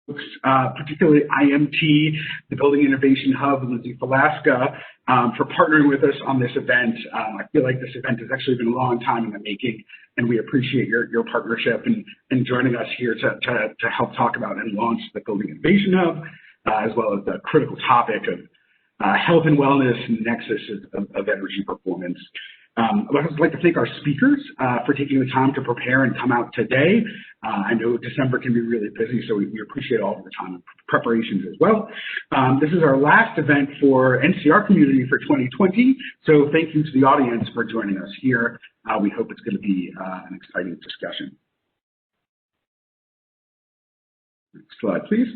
particularly IMT, the Building Innovation Hub, and Lindsay Falaska, for partnering with us on this event. I feel like this event has actually been a long time in the making, and we appreciate your partnership and joining us here to help talk about and launch the Building Innovation Hub, as well as the critical topic of health and wellness and nexus of energy performance. I'd like to thank our speakers for taking the time to prepare and come out today. I know December can be really busy, so we appreciate all of the time and preparations as well. This is our last event for NCR community for 2020, so thank you to the audience for joining us here. We hope it's going to be an exciting discussion. Next slide, please.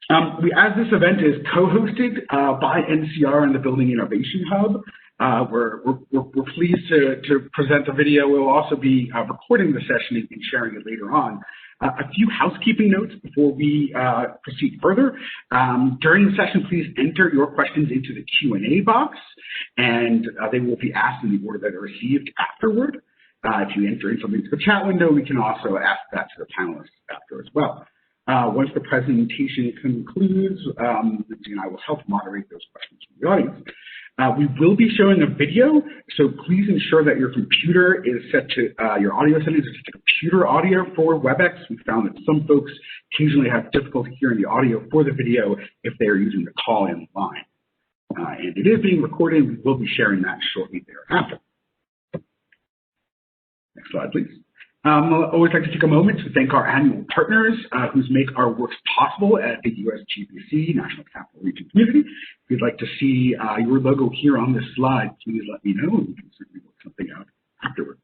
As this event is co-hosted by NCR and the Building Innovation Hub, we're pleased to present the video. We'll also be recording the session and sharing it later on. A few housekeeping notes before we proceed further. During the session, please enter your questions into the Q&A box, and they will be asked in the order that are received afterward. If you enter in something to the chat window, we can also ask that to the panelists after as well. Once the presentation concludes, Lindsay and I will help moderate those questions from the audience. We will be showing a video, so please ensure that your computer is set to, your audio settings is set to computer audio for WebEx. We found that some folks occasionally have difficulty hearing the audio for the video if they are using the call-in line. And it is being recorded, and we will be sharing that shortly thereafter. Next slide, please. I always like to take a moment to thank our annual partners who make our works possible at the USGBC National Capital Region Community. If you'd like to see your logo here on this slide, please let me know, and we can certainly work something out afterwards.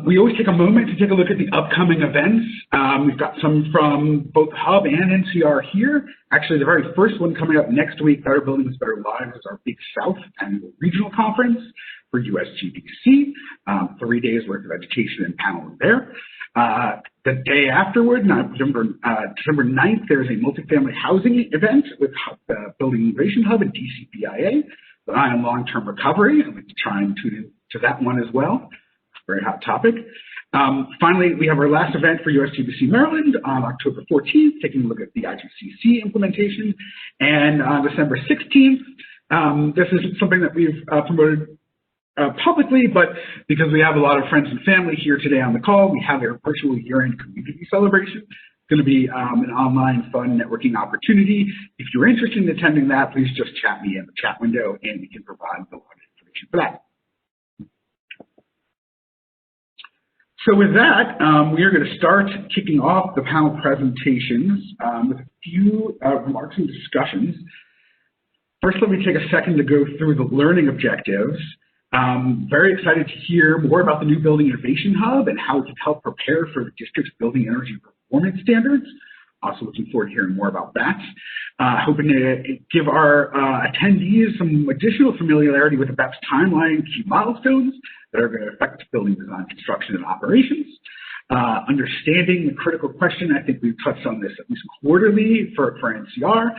We always take a moment to take a look at the upcoming events. We've got some from both Hub and NCR here. Actually, the very first one coming up next week, Better Buildings, Better Lives, is our Big South Annual Regional Conference for USGBC. 3 days worth of education and paneling there. The day afterward, December 9th, there's a multifamily housing event with the Building Innovation Hub and DCBIA, the Eye on Long-Term Recovery. I'm going to try and tune into that one as well. Very hot topic. Finally, we have our last event for USGBC Maryland on October 14th, taking a look at the I2CC implementation. And on December 16th, this is something that we've promoted publicly, but because we have a lot of friends and family here today on the call, we have our virtual year-end community celebration. It's going to be an online fun networking opportunity. If you're interested in attending that, please just chat me in the chat window and we can provide the login information for that. So with that, we are going to start kicking off the panel presentations with a few remarks and discussions. First, let me take a second to go through the learning objectives. Very excited to hear more about the new Building Innovation Hub and how it can help prepare for the district's building energy performance standards. Also looking forward to hearing more about that. Hoping to give our attendees some additional familiarity with the BEPS timeline and key milestones that are going to affect building design, construction, and operations. Understanding the critical question, I think we've touched on this at least quarterly for NCR,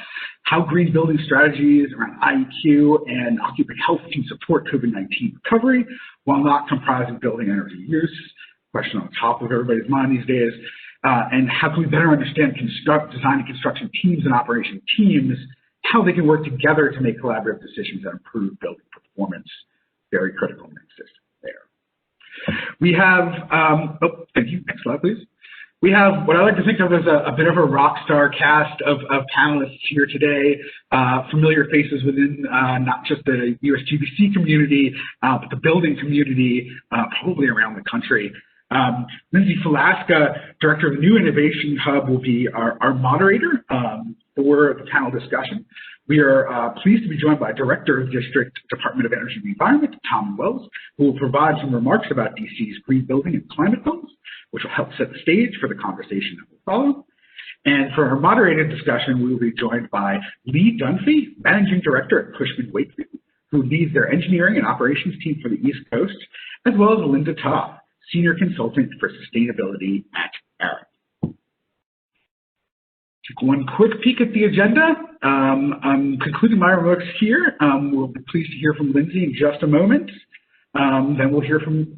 how green building strategies around IEQ and occupant health can support COVID-19 recovery while not comprising building energy use. Question on top of everybody's mind these days. And how can we better understand design and construction teams and operation teams, how they can work together to make collaborative decisions that improve building performance. Very critical nexus there. We have, thank you, next slide please. We have what I like to think of as a bit of a rock star cast of panelists here today, familiar faces within not just the USGBC community, but the building community, probably around the country. Lindsay Falaska, Director of the New Innovation Hub, will be our moderator for the panel discussion. We are pleased to be joined by Director of District Department of Energy and Environment, Tom Wells, who will provide some remarks about DC's green building and climate goals, which will help set the stage for the conversation that will follow. And for our moderated discussion, we will be joined by Lee Dunphy, Managing Director at Cushman & Wakefield, who leads their engineering and operations team for the East Coast, as well as Linda Toth, Senior Consultant for Sustainability at ARIC. Take one quick peek at the agenda. I'm concluding my remarks here. We'll be pleased to hear from Lindsay in just a moment. Then we'll hear from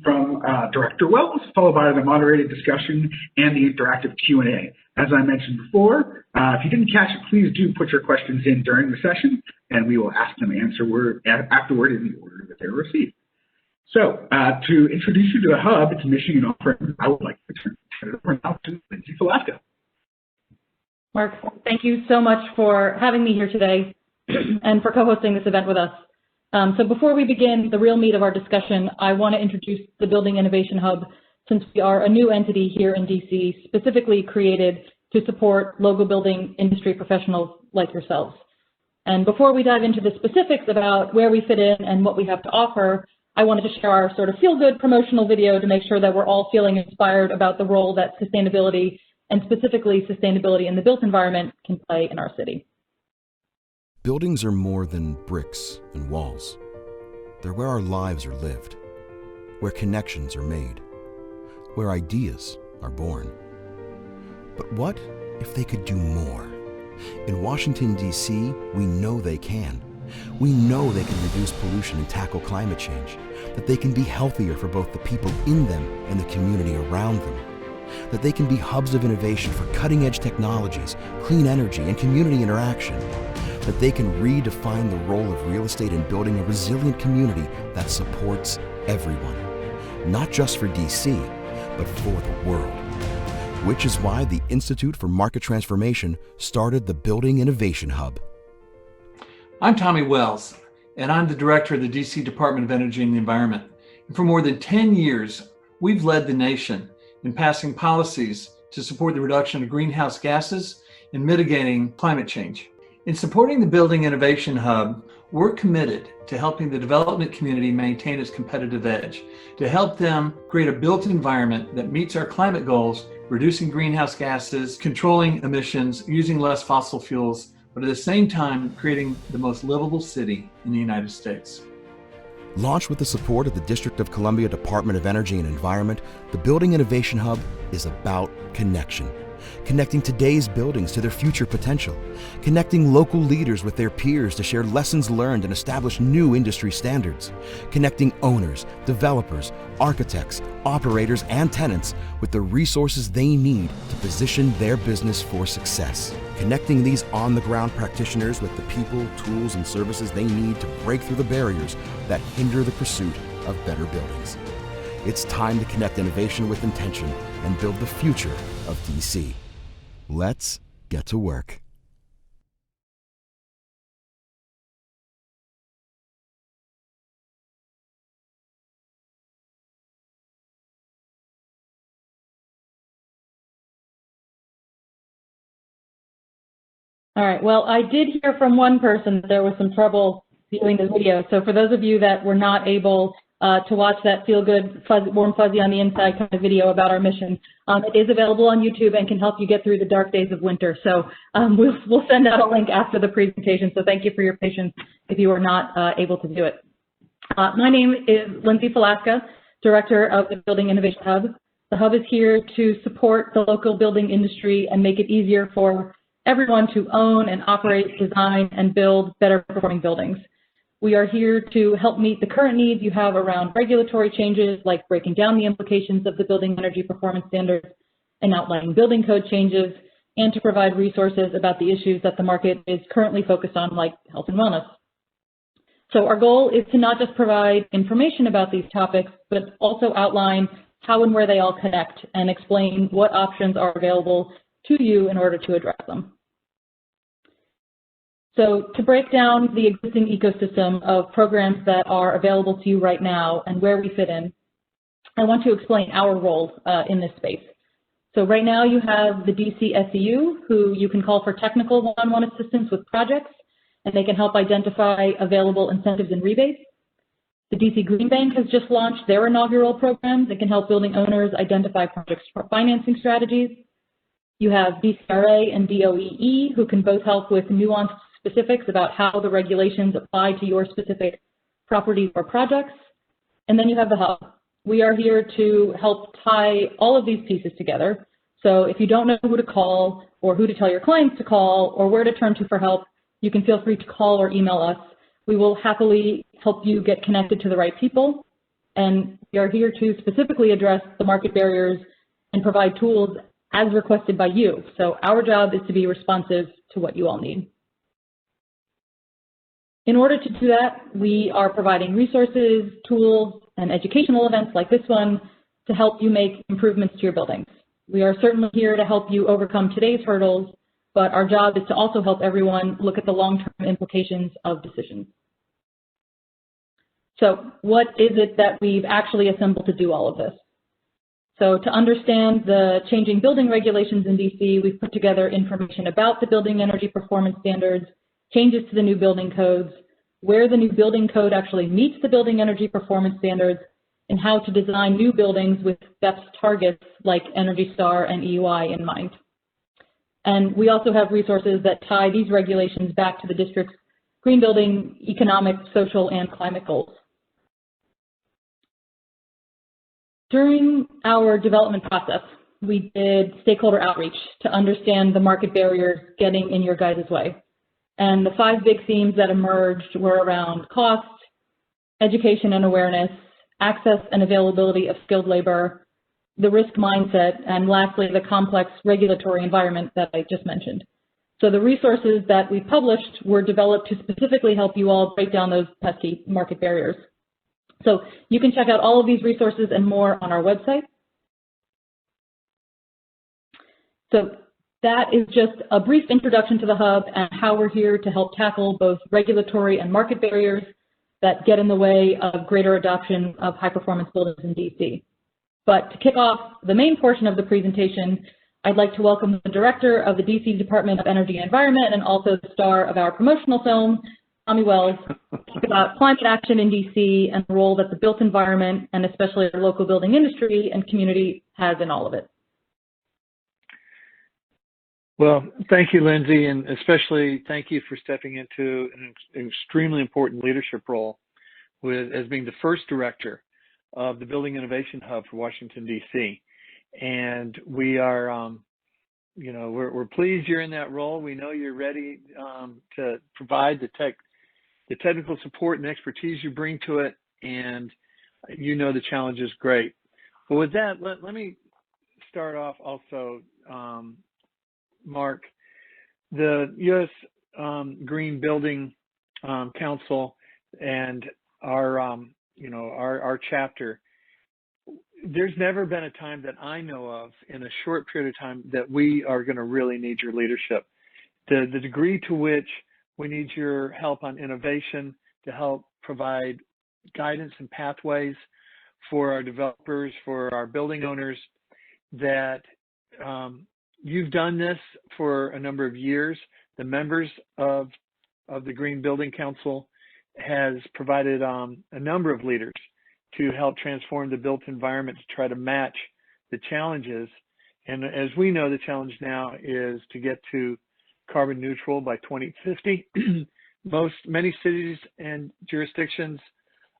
Director Wells, followed by the moderated discussion and the interactive Q&A. As I mentioned before, if you didn't catch it, please do put your questions in during the session, and we will ask them afterward in the order that they're received. So, to introduce you to the Hub, its mission and offering, I would like to turn it over now to Lindsay Falaska. Mark, thank you so much for having me here today and for co-hosting this event with us. So before we begin the real meat of our discussion, I want to introduce the Building Innovation Hub, since we are a new entity here in DC, specifically created to support local building industry professionals like yourselves. And before we dive into the specifics about where we fit in and what we have to offer, I wanted to share our sort of feel-good promotional video to make sure that we're all feeling inspired about the role that sustainability, and specifically sustainability in the built environment, can play in our city. Buildings are more than bricks and walls. They're where our lives are lived, where connections are made, where ideas are born. But what if they could do more? In Washington, D.C., we know they can. We know they can reduce pollution and tackle climate change, that they can be healthier for both the people in them and the community around them, that they can be hubs of innovation for cutting-edge technologies, clean energy, and community interaction, that they can redefine the role of real estate in building a resilient community that supports everyone, not just for DC, but for the world. Which is why the Institute for Market Transformation started the Building Innovation Hub. I'm Tommy Wells, and I'm the director of the DC Department of Energy and the Environment. And for more than 10 years, we've led the nation in passing policies to support the reduction of greenhouse gases and mitigating climate change. In supporting the Building Innovation Hub, we're committed to helping the development community maintain its competitive edge, to help them create a built environment that meets our climate goals, reducing greenhouse gases, controlling emissions, using less fossil fuels, but at the same time, creating the most livable city in the United States. Launched with the support of the District of Columbia Department of Energy and Environment, the Building Innovation Hub is about connection. Connecting today's buildings to their future potential, connecting local leaders with their peers to share lessons learned and establish new industry standards, connecting owners, developers, architects, operators, and tenants with the resources they need to position their business for success, connecting these on-the-ground practitioners with the people, tools, and services they need to break through the barriers that hinder the pursuit of better buildings. It's time to connect innovation with intention and build the future of DC. Let's get to work. All right, well, I did hear from one person that there was some trouble viewing the video. So for those of you that were not able to watch that feel-good, warm, fuzzy on the inside kind of video about our mission, it is available on YouTube and can help you get through the dark days of winter. So we'll send out a link after the presentation. So thank you for your patience if you were not able to do it. My name is Lindsay Falaska, Director of the Building Innovation Hub. The Hub is here to support the local building industry and make it easier for everyone to own and operate, design, and build better performing buildings. We are here to help meet the current needs you have around regulatory changes, like breaking down the implications of the building energy performance standards and outlining building code changes, and to provide resources about the issues that the market is currently focused on, like health and wellness. So our goal is to not just provide information about these topics, but also outline how and where they all connect and explain what options are available to you in order to address them. So to break down the existing ecosystem of programs that are available to you right now and where we fit in, I want to explain our role in this space. So right now you have the DC SEU, who you can call for technical one-on-one assistance with projects, and they can help identify available incentives and rebates. The DC Green Bank has just launched their inaugural program that can help building owners identify project financing strategies. You have DCRA and DOEE, who can both help with nuanced specifics about how the regulations apply to your specific property or projects. And then you have the Hub. We are here to help tie all of these pieces together. So if you don't know who to call or who to tell your clients to call or where to turn to for help, you can feel free to call or email us. We will happily help you get connected to the right people. And we are here to specifically address the market barriers and provide tools as requested by you. So our job is to be responsive to what you all need. In order to do that, we are providing resources, tools, and educational events like this one to help you make improvements to your buildings. We are certainly here to help you overcome today's hurdles, but our job is to also help everyone look at the long-term implications of decisions. So what is it that we've actually assembled to do all of this? So to understand the changing building regulations in DC, we've put together information about the building energy performance standards, changes to the new building codes, where the new building code actually meets the building energy performance standards, and how to design new buildings with BEPS targets like Energy Star and EUI in mind. And we also have resources that tie these regulations back to the district's green building, economic, social, and climate goals. During our development process, we did stakeholder outreach to understand the market barriers getting in your guys' way. And the 5 big themes that emerged were around cost, education and awareness, access and availability of skilled labor, the risk mindset, and lastly, the complex regulatory environment that I just mentioned. So the resources that we published were developed to specifically help you all break down those pesky market barriers. So you can check out all of these resources and more on our website. So that is just a brief introduction to the Hub and how we're here to help tackle both regulatory and market barriers that get in the way of greater adoption of high-performance buildings in DC. But to kick off the main portion of the presentation, I'd like to welcome the director of the DC Department of Energy and Environment and also the star of our promotional film, Tommy Wells, to talk about climate action in DC and the role that the built environment and especially the local building industry and community has in all of it. Well, thank you, Lindsay, and especially thank you for stepping into an extremely important leadership role as being the first director of the Building Innovation Hub for Washington, D.C. And we are, we're pleased you're in that role. We know you're ready to provide the technical support and expertise you bring to it, and you know the challenge is great. But with that, let me start off also, Mark, the U.S. Green Building Council and our chapter. There's never been a time that I know of in a short period of time that we are going to really need your leadership. The degree to which we need your help on innovation to help provide guidance and pathways for our developers, for our building owners, that you've done this for a number of years. The members of the Green Building Council has provided a number of leaders to help transform the built environment to try to match the challenges. And as we know, the challenge now is to get to carbon neutral by 2050. Many cities and jurisdictions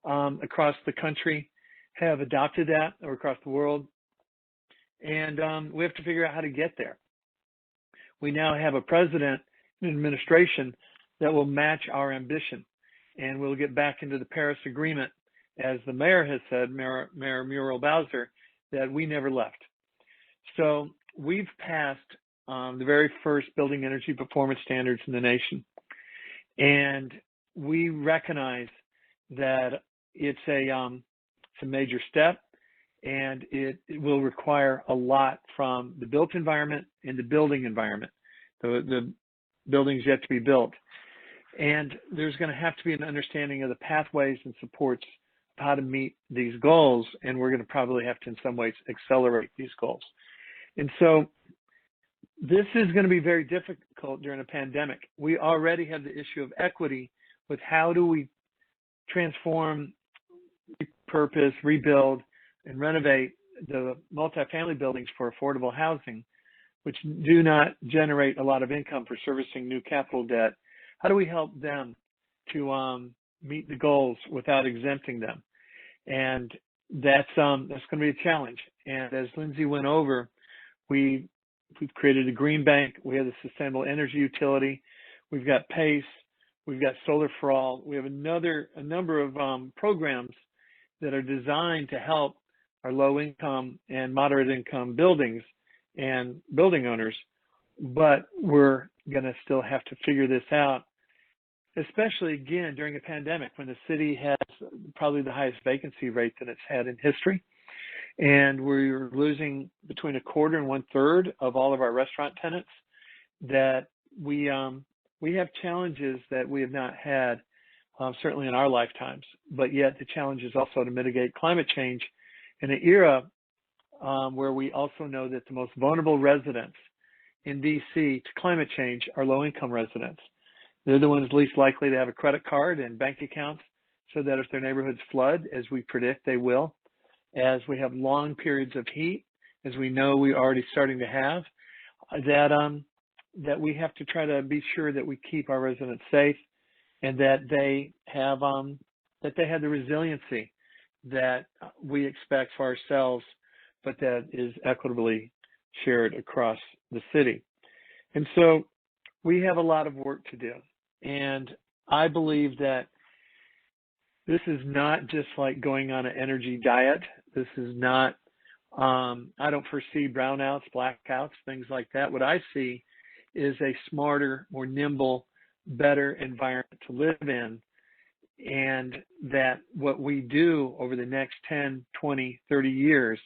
across the country have adopted that, or across the world. And we have to figure out how to get there. We now have a president and administration that will match our ambition, and we'll get back into the Paris Agreement, as the mayor has said, Mayor Muriel Bowser, that we never left. So we've passed the very first building energy performance standards in the nation, and we recognize that it's a major step. And it will require a lot from the built environment and the building environment, the buildings yet to be built. And there's going to have to be an understanding of the pathways and supports of how to meet these goals. And we're going to probably have to, in some ways, accelerate these goals. And so this is going to be very difficult during a pandemic. We already have the issue of equity with how do we transform, repurpose, rebuild, and renovate the multifamily buildings for affordable housing, which do not generate a lot of income for servicing new capital debt. How do we help them to meet the goals without exempting them? And that's going to be a challenge. And as Lindsay went over, we've created a green bank. We have the sustainable energy utility. We've got PACE. We've got Solar for All. We have a number of programs that are designed to help our low income and moderate income buildings and building owners, but we're going to still have to figure this out, especially again during a pandemic when the city has probably the highest vacancy rate that it's had in history. And we're losing between a quarter and 1/3 of all of our restaurant tenants. That we have challenges that we have not had certainly in our lifetimes, but yet the challenge is also to mitigate climate change in an era where we also know that the most vulnerable residents in DC to climate change are low-income residents. They're the ones least likely to have a credit card and bank accounts so that if their neighborhoods flood, as we predict they will, as we have long periods of heat, as we know we're already starting to have, that we have to try to be sure that we keep our residents safe and that they have the resiliency that we expect for ourselves, but that is equitably shared across the city. And so we have a lot of work to do. And I believe that this is not just like going on an energy diet. This is not, I don't foresee brownouts, blackouts, things like that. What I see is a smarter, more nimble, better environment to live in. And that what we do over the next 10, 20, 30 years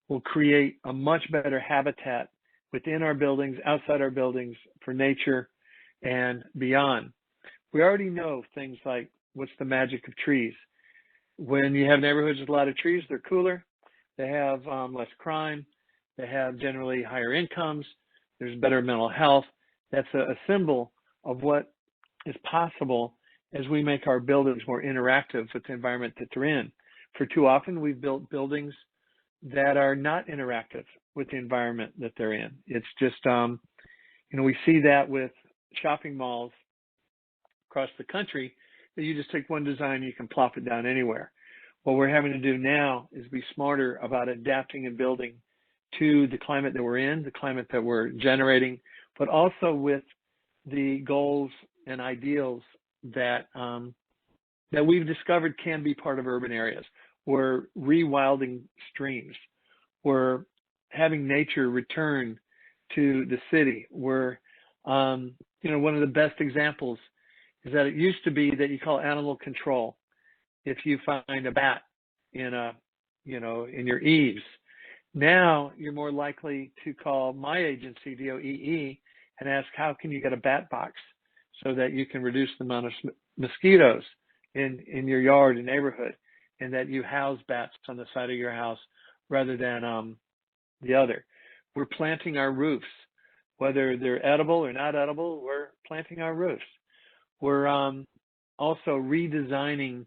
will create a much better habitat within our buildings, outside our buildings, for nature and beyond. We already know things like what's the magic of trees. When you have neighborhoods with a lot of trees, they're cooler, they have less crime, they have generally higher incomes, there's better mental health. That's a symbol of what is possible as we make our buildings more interactive with the environment that they're in. For too often, we've built buildings that are not interactive with the environment that they're in. It's just, we see that with shopping malls across the country, that you just take one design, you can plop it down anywhere. What we're having to do now is be smarter about adapting and building to the climate that we're in, the climate that we're generating, but also with the goals and ideals that that we've discovered can be part of urban areas. We're rewilding streams. We're having nature return to the city. We're, one of the best examples is that it used to be that you call animal control if you find a bat in in your eaves. Now you're more likely to call my agency, DOEE, and ask how can you get a bat box so that you can reduce the amount of mosquitoes in your yard and neighborhood, and that you house bats on the side of your house rather than the other. We're planting our roofs, whether they're edible or not edible. We're planting our roofs. We're also redesigning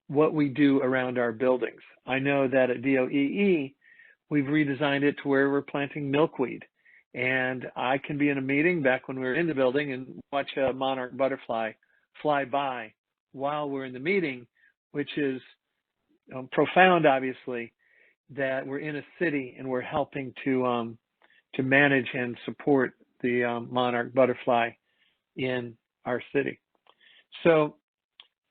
what we do around our buildings. I know that at DOEE, we've redesigned it to where we're planting milkweed. And I can be in a meeting back when we were in the building and watch a monarch butterfly fly by while we're in the meeting, which is profound, obviously, that we're in a city and we're helping to manage and support the monarch butterfly in our city. So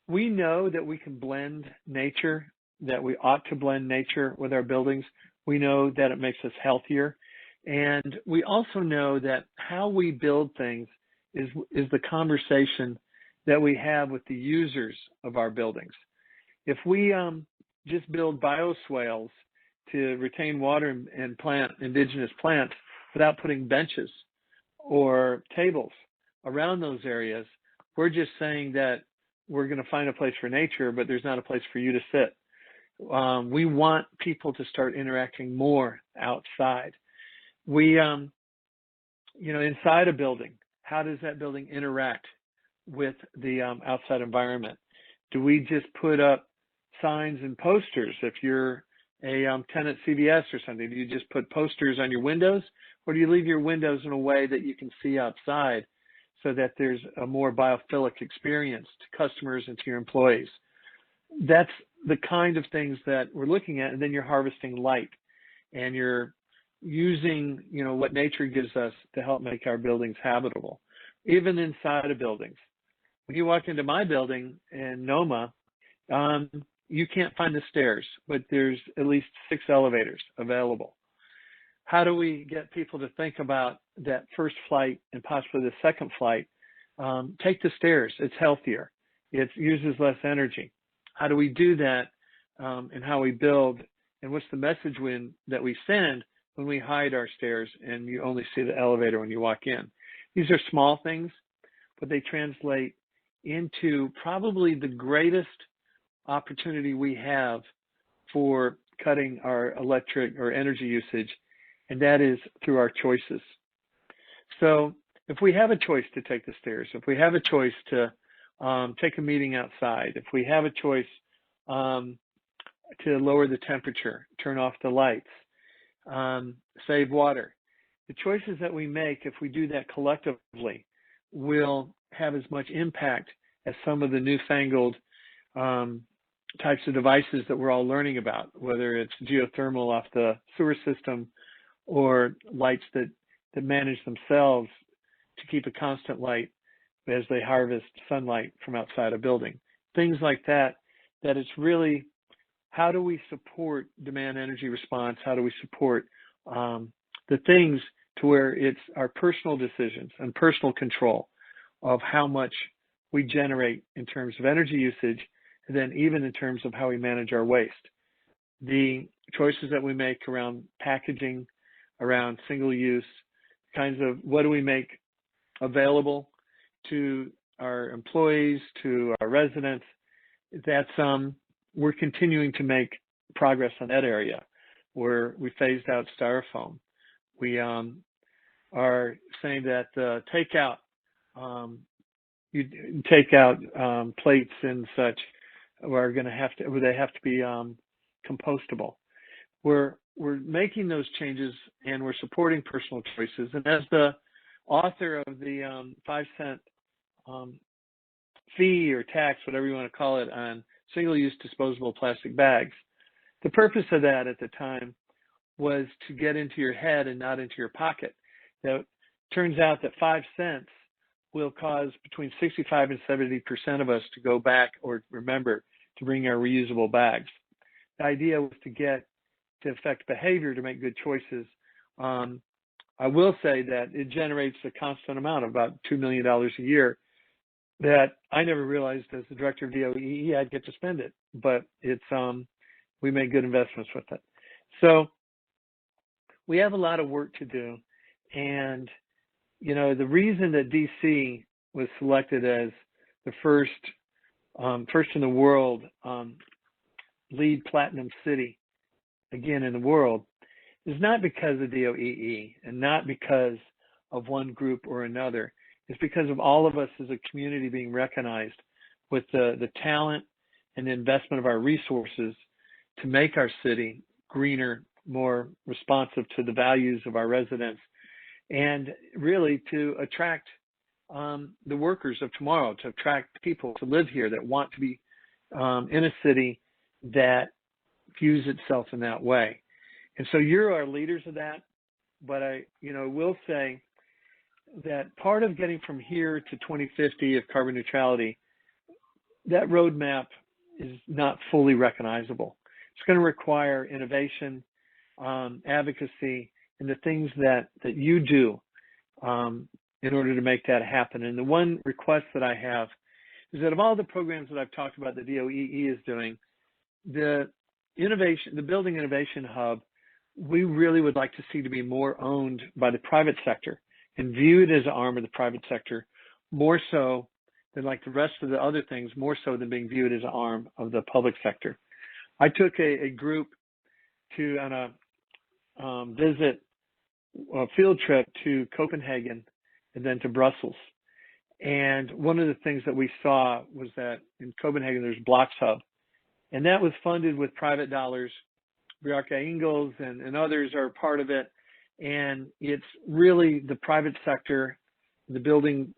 we know that we can blend nature, that we ought to blend nature with our buildings. We know that it makes us healthier. And we also know that how we build things is the conversation that we have with the users of our buildings. If we just build bioswales to retain water and plant indigenous plants without putting benches or tables around those areas, we're just saying that we're going to find a place for nature, but there's not a place for you to sit. We want people to start interacting more outside. We, inside a building, how does that building interact with the outside environment? Do we just put up signs and posters? If you're a tenant CVS or something, do you just put posters on your windows, or do you leave your windows in a way that you can see outside so that there's a more biophilic experience to customers and to your employees? That's the kind of things that we're looking at. And then you're harvesting light and you're using, what nature gives us to help make our buildings habitable, even inside of buildings. When you walk into my building in Noma, you can't find the stairs, but there's at least 6 elevators available. How do we get people to think about that first flight and possibly the second flight? Take the stairs. It's healthier. It uses less energy. How do we do that, and how we build, and what's the message that we send when we hide our stairs and you only see the elevator when you walk in? These are small things, but they translate into probably the greatest opportunity we have for cutting our electric or energy usage, and that is through our choices. So if we have a choice to take the stairs, if we have a choice to take a meeting outside, if we have a choice to lower the temperature, turn off the lights, save water, the choices that we make, if we do that collectively, will have as much impact as some of the newfangled types of devices that we're all learning about, whether it's geothermal off the sewer system or lights that manage themselves to keep a constant light as they harvest sunlight from outside a building. Things like that, that it's really, how do we support demand energy response? How do we support the things to where it's our personal decisions and personal control of how much we generate in terms of energy usage, and then even in terms of how we manage our waste. The choices that we make around packaging, around single use, kinds of what do we make available to our employees, to our residents, that's we're continuing to make progress on that area where we phased out styrofoam. We are saying that takeout, you take out plates and such are going to have to, they have to be compostable. We're making those changes and we're supporting personal choices. And as the author of the 5-cent fee or tax, whatever you want to call it, on single-use disposable plastic bags, the purpose of that at the time was to get into your head and not into your pocket. Now, it turns out that 5 cents will cause between 65 and 70% of us to go back or remember to bring our reusable bags. The idea was to affect behavior, to make good choices. I will say that it generates a constant amount of about $2 million a year that I never realized as the director of DOEE I'd get to spend it, but it's we made good investments with it. So we have a lot of work to do, and you know, the reason that DC was selected as the first in the world LEED Platinum city again in the world is not because of DOEE and not because of one group or another. It's because of all of us as a community being recognized with the talent and the investment of our resources to make our city greener, more responsive to the values of our residents, and really to attract the workers of tomorrow, to attract people to live here that want to be in a city that views itself in that way. And so you're our leaders of that, but I will say that part of getting from here to 2050 of carbon neutrality, that roadmap is not fully recognizable. It's going to require innovation, advocacy, and the things that you do in order to make that happen. And the one request that I have is that of all the programs that I've talked about that DOEE is doing, the Building Innovation Hub, we really would like to see to be more owned by the private sector and viewed as an arm of the private sector, more so than like the rest of the other things, more so than being viewed as an arm of the public sector. I took a group on a field trip to Copenhagen and then to Brussels. And one of the things that we saw was that in Copenhagen, there's Blocks Hub. And that was funded with private dollars. Bjarke Ingels and others are part of it. And it's really the private sector, the building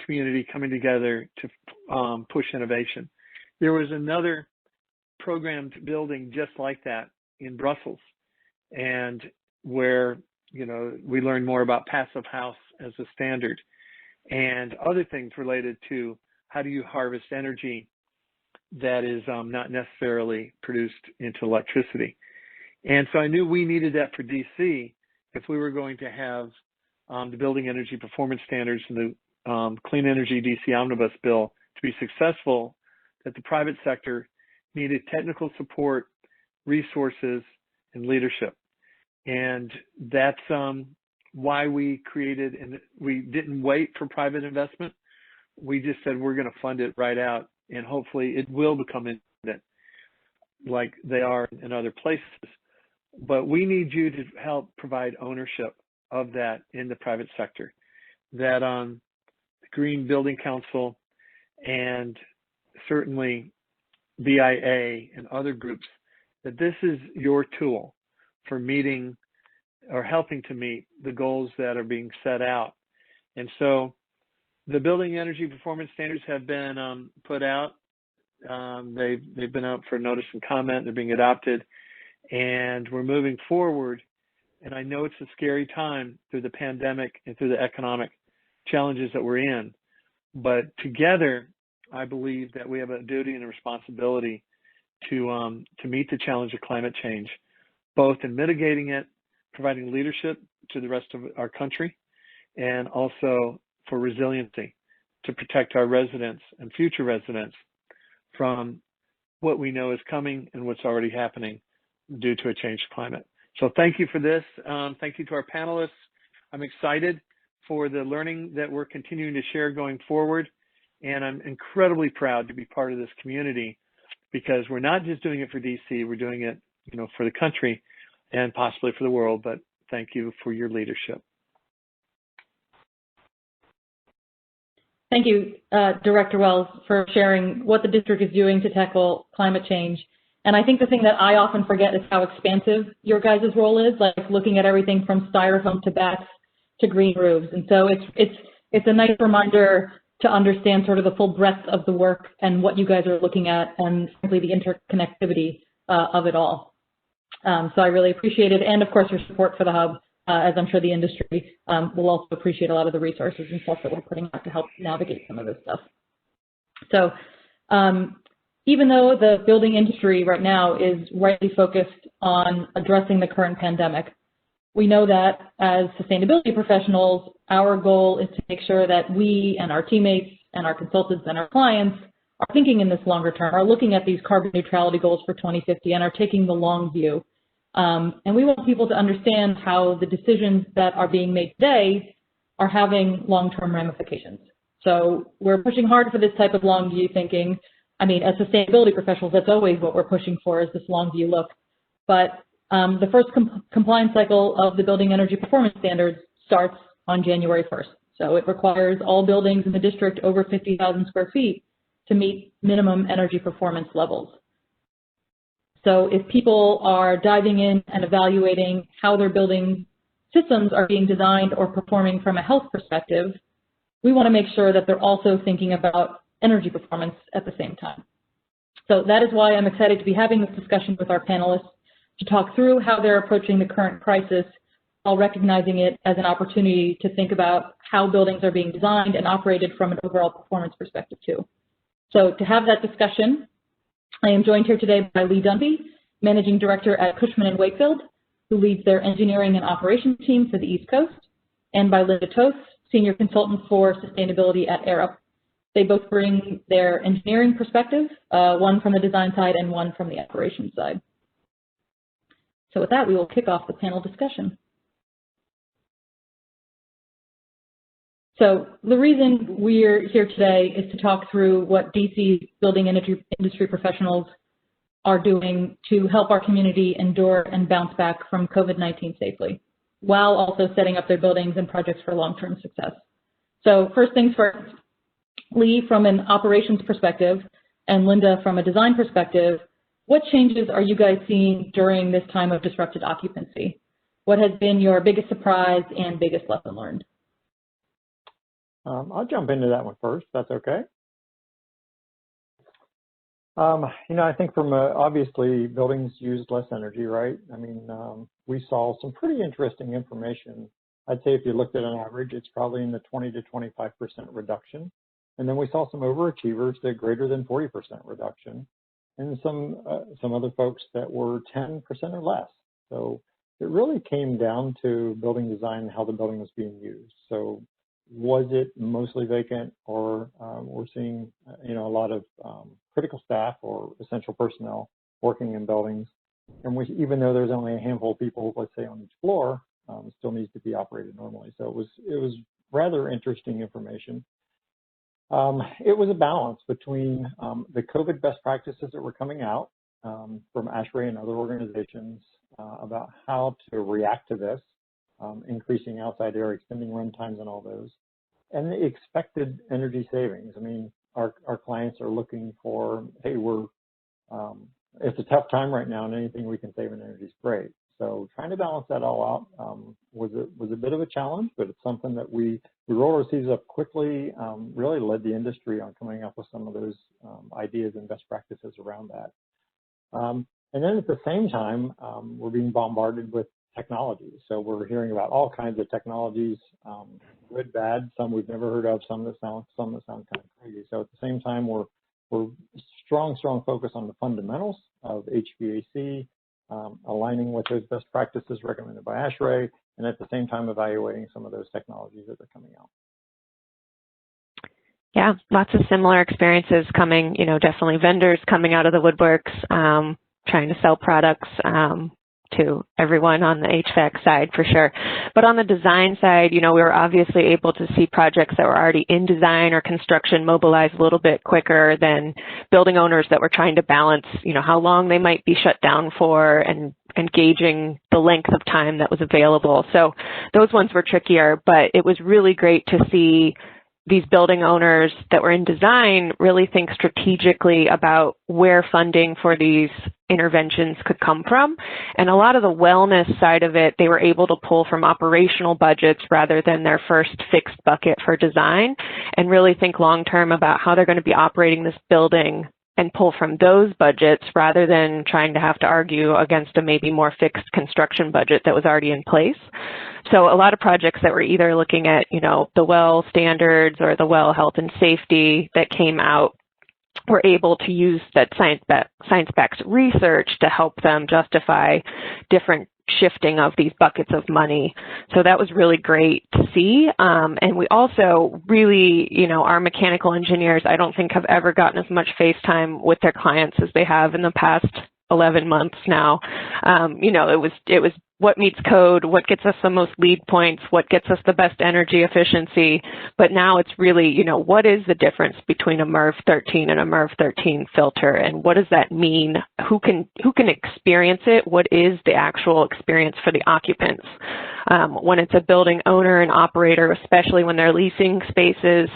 community coming together to push innovation. There was another programmed building just like that in Brussels, and where we learned more about Passive House as a standard and other things related to how do you harvest energy that is not necessarily produced into electricity. And so I knew we needed that for DC if we were going to have the Building Energy Performance Standards and the Clean Energy DC Omnibus Bill to be successful, that the private sector needed technical support, resources, and leadership. And that's why we created, and we didn't wait for private investment. We just said we're going to fund it right out, and hopefully it will become independent like they are in other places. But we need you to help provide ownership of that in the private sector. That the Green Building Council and certainly BIA and other groups, that this is your tool for meeting or helping to meet the goals that are being set out. And so the Building Energy Performance Standards have been put out. They've been out for notice and comment. They're being adopted, and we're moving forward. And I know it's a scary time through the pandemic and through the economic challenges that we're in, but together, I believe that we have a duty and a responsibility to meet the challenge of climate change, both in mitigating it, providing leadership to the rest of our country, and also for resiliency to protect our residents and future residents from what we know is coming and what's already happening due to a changed climate. So thank you for this. Thank you to our panelists. I'm excited for the learning that we're continuing to share going forward. And I'm incredibly proud to be part of this community, because we're not just doing it for DC, we're doing it, for the country and possibly for the world. But thank you for your leadership. Thank you, Director Wells, for sharing what the district is doing to tackle climate change. And I think the thing that I often forget is how expansive your guys' role is, like looking at everything from styrofoam to bats to green roofs. And so it's a nice reminder to understand sort of the full breadth of the work and what you guys are looking at, and frankly the interconnectivity of it all. So I really appreciate it, and of course your support for the hub, as I'm sure the industry will also appreciate a lot of the resources and stuff that we're putting out to help navigate some of this stuff. So even though the building industry right now is rightly focused on addressing the current pandemic, we know that as sustainability professionals, our goal is to make sure that we and our teammates and our consultants and our clients are thinking in this longer term, are looking at these carbon neutrality goals for 2050 and are taking the long view. And we want people to understand how the decisions that are being made today are having long-term ramifications. So we're pushing hard for this type of long view thinking. I mean, as sustainability professionals, that's always what we're pushing for, is this long view look. But the first compliance cycle of the Building Energy Performance Standards starts on January 1st. So it requires all buildings in the district over 50,000 square feet to meet minimum energy performance levels. So if people are diving in and evaluating how their building systems are being designed or performing from a health perspective, we want to make sure that they're also thinking about energy performance at the same time. So that is why I'm excited to be having this discussion with our panelists to talk through how they're approaching the current crisis while recognizing it as an opportunity to think about how buildings are being designed and operated from an overall performance perspective too. So to have that discussion, I am joined here today by Lee Dunby, Managing Director at Cushman & Wakefield, who leads their engineering and operations team for the East Coast, and by Linda Toth, Senior Consultant for Sustainability at Arup. They both bring their engineering perspective, one from the design side and one from the operations side. So with that, we will kick off the panel discussion. So the reason we're here today is to talk through what DC building industry professionals are doing to help our community endure and bounce back from COVID-19 safely, while also setting up their buildings and projects for long-term success. So first things first, Lee, from an operations perspective, and Linda, from a design perspective, what changes are you guys seeing during this time of disrupted occupancy? What has been your biggest surprise and biggest lesson learned? I'll jump into that one first, if that's okay. I think from obviously buildings use less energy, right? I mean, we saw some pretty interesting information. I'd say if you looked at an average, it's probably in the 20 to 25% reduction And then we saw some overachievers that greater than 40% reduction, and some other folks that were 10% or less. So it really came down to building design and how the building was being used. So was it mostly vacant, or we're seeing a lot of critical staff or essential personnel working in buildings, and even though there's only a handful of people, let's say, on each floor, it still needs to be operated normally. So it was rather interesting information. It was a balance between the COVID best practices that were coming out from ASHRAE and other organizations about how to react to this, increasing outside air, extending run times and all those, and the expected energy savings. I mean, our clients are looking for, hey, it's a tough time right now, and anything we can save in energy is great. So trying to balance that all out was a bit of a challenge, but it's something that we rolled our sleeves up quickly, really led the industry on coming up with some of those ideas and best practices around that. And then at the same time, we're being bombarded with technology. So we're hearing about all kinds of technologies, good, bad, some we've never heard of, some that sound kind of crazy. So at the same time, we're strong focus on the fundamentals of HVAC, aligning with those best practices recommended by ASHRAE, and at the same time evaluating some of those technologies that are coming out. Yeah, lots of similar experiences coming, definitely vendors coming out of the woodworks, trying to sell products to everyone on the HVAC side for sure. But on the design side, we were obviously able to see projects that were already in design or construction mobilize a little bit quicker than building owners that were trying to balance, how long they might be shut down for and gauging the length of time that was available. So those ones were trickier, but it was really great to see these building owners that were in design really think strategically about where funding for these interventions could come from. And a lot of the wellness side of it, they were able to pull from operational budgets rather than their first fixed bucket for design, and really think long-term about how they're going to be operating this building and pull from those budgets rather than trying to have to argue against a maybe more fixed construction budget that was already in place. So a lot of projects that were either looking at, the well standards or the well health and safety that came out were able to use that science-backed research to help them justify different shifting of these buckets of money. So that was really great to see. And we also really, our mechanical engineers, I don't think have ever gotten as much face time with their clients as they have in the past 11 months now. It was what meets code, what gets us the most lead points, what gets us the best energy efficiency. But now it's really, what is the difference between a MERV 13 and a MERV 13 filter, and what does that mean? Who can experience it? What is the actual experience for the occupants? When it's a building owner and operator, especially when they're leasing spaces,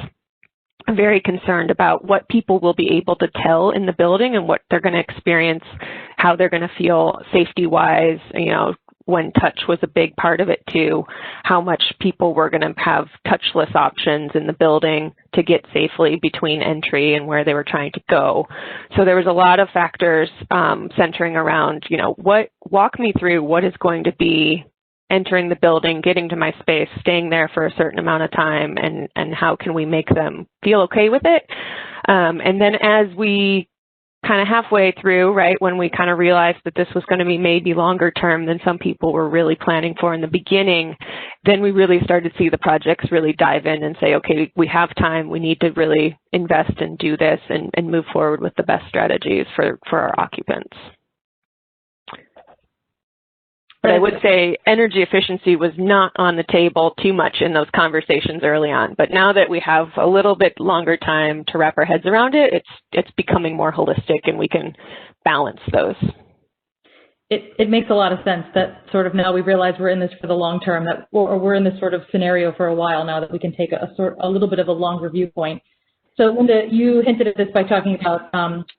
I'm very concerned about what people will be able to tell in the building and what they're going to experience, how they're going to feel safety-wise, when touch was a big part of it too, how much people were going to have touchless options in the building to get safely between entry and where they were trying to go. So there was a lot of factors centering around, walk me through what is going to be entering the building, getting to my space, staying there for a certain amount of time, and how can we make them feel okay with it? And then as we kind of halfway through, right, when we kind of realized that this was going to be maybe longer term than some people were really planning for in the beginning, then we really started to see the projects really dive in and say, okay, we have time, we need to really invest and do this and move forward with the best strategies for our occupants. But I would say energy efficiency was not on the table too much in those conversations early on. But now that we have a little bit longer time to wrap our heads around it, it's becoming more holistic and we can balance those. It makes a lot of sense that sort of now we realize we're in this for the long term, or we're in this sort of scenario for a while now, that we can take a little bit of a longer viewpoint. So Linda, you hinted at this by talking about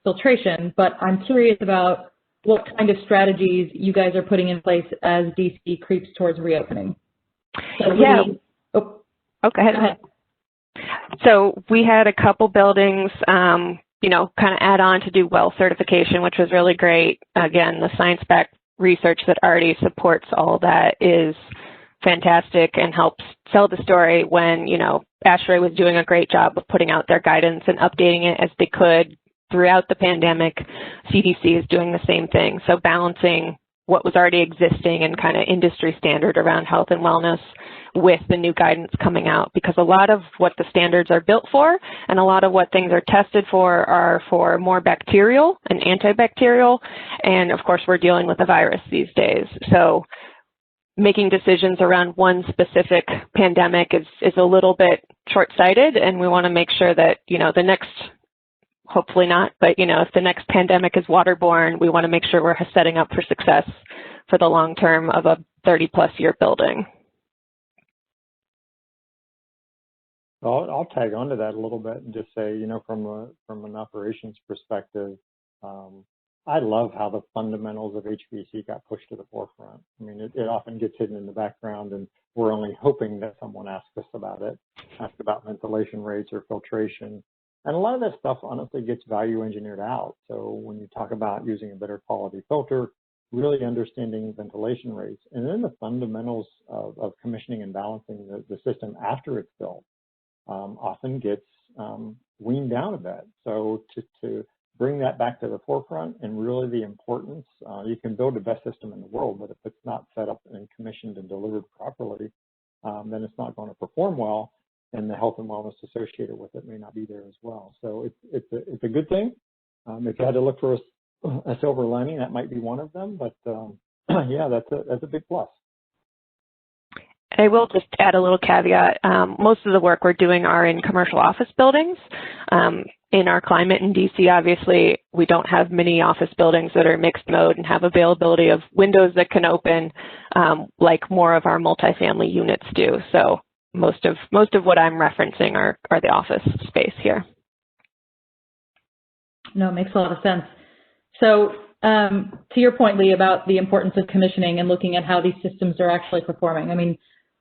filtration, but I'm curious about what kind of strategies you guys are putting in place as DC creeps towards reopening. So yeah. Go ahead. So we had a couple buildings, kind of add on to do well certification, which was really great. Again, the science-backed research that already supports all that is fantastic and helps sell the story when, you know, ASHRAE was doing a great job of putting out their guidance and updating it as they could throughout the pandemic. CDC is doing the same thing. So balancing what was already existing and kind of industry standard around health and wellness with the new guidance coming out, because a lot of what the standards are built for and a lot of what things are tested for are for more bacterial and antibacterial. And of course, we're dealing with a virus these days. So making decisions around one specific pandemic is a little bit short-sighted, and we want to make sure that, you know, the next, hopefully not, but, you know, if the next pandemic is waterborne, we want to make sure we're setting up for success for the long term of a 30-plus year building. I'll tag onto that a little bit and just say, you know, from an operations perspective, I love how the fundamentals of HVAC got pushed to the forefront. I mean, it often gets hidden in the background, and we're only hoping that someone asks us about it, ask about ventilation rates or filtration. And a lot of that stuff, honestly, gets value engineered out. So when you talk about using a better quality filter, really understanding ventilation rates, and then the fundamentals of commissioning and balancing the system after it's built, often gets weaned down a bit. So to bring that back to the forefront and really the importance, you can build the best system in the world, but if it's not set up and commissioned and delivered properly, then it's not going to perform well, and the health and wellness associated with it may not be there as well. So it's a good thing. If you had to look for a silver lining, that might be one of them, but yeah, that's a big plus. I will just add a little caveat. Most of the work we're doing are in commercial office buildings. In our climate in DC, obviously, we don't have many office buildings that are mixed mode and have availability of windows that can open like more of our multifamily units do. So most of what I'm referencing are the office space here. No, it makes a lot of sense. So to your point, Lee, about the importance of commissioning and looking at how these systems are actually performing. I mean,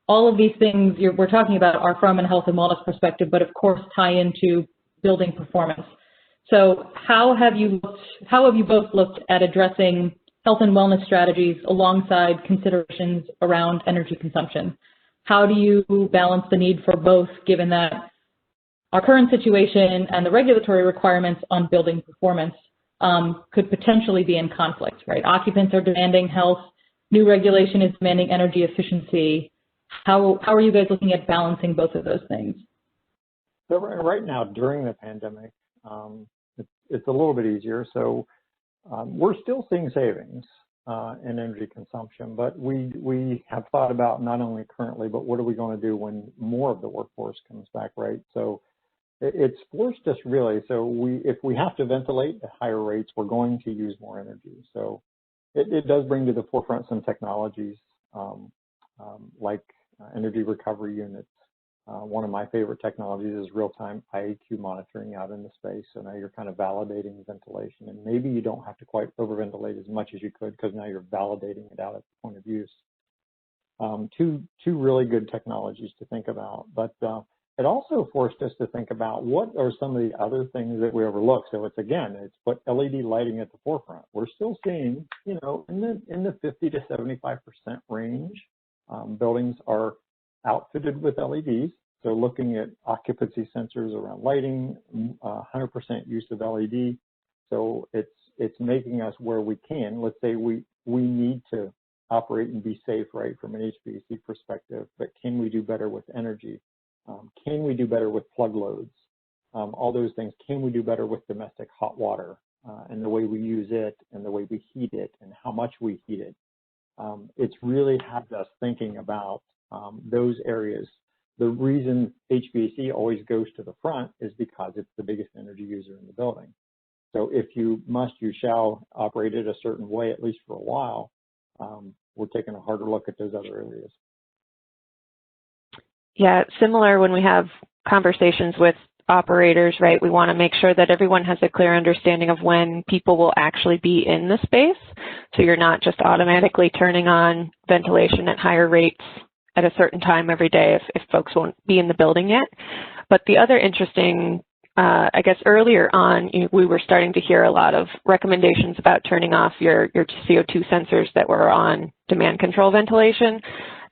all of these things we're talking about are from a health and wellness perspective, but of course tie into building performance. So how have you both looked at addressing health and wellness strategies alongside considerations around energy consumption? How do you balance the need for both, given that our current situation and the regulatory requirements on building performance could potentially be in conflict, right? Occupants are demanding health, new regulation is demanding energy efficiency. How are you guys looking at balancing both of those things? So right now, during the pandemic, it's a little bit easier. So we're still seeing savings in energy consumption, but we have thought about not only currently, but what are we going to do when more of the workforce comes back, right? So it's forced us really. So if we have to ventilate at higher rates, we're going to use more energy. So it does bring to the forefront some technologies like energy recovery units. One of my favorite technologies is real-time IAQ monitoring out in the space. So now you're kind of validating ventilation, and maybe you don't have to quite overventilate as much as you could because now you're validating it out at the point of use. Two really good technologies to think about, but it also forced us to think about what are some of the other things that we overlook. So it's put LED lighting at the forefront. We're still seeing, you know, in the 50 to 75% range, buildings are outfitted with LEDs. So looking at occupancy sensors around lighting, 100% use of LED. So it's making us where we can. Let's say we need to operate and be safe, right, from an HVAC perspective, but can we do better with energy? Can we do better with plug loads? All those things. Can we do better with domestic hot water and the way we use it and the way we heat it and how much we heat it? It's really had us thinking about those areas. The reason HVAC always goes to the front is because it's the biggest energy user in the building. So if you shall operate it a certain way, at least for a while. We're taking a harder look at those other areas. Yeah, similar when we have conversations with operators, right? We want to make sure that everyone has a clear understanding of when people will actually be in the space. So you're not just automatically turning on ventilation at higher rates at a certain time every day if folks won't be in the building yet. But the other interesting, I guess earlier on, we were starting to hear a lot of recommendations about turning off your CO2 sensors that were on demand control ventilation.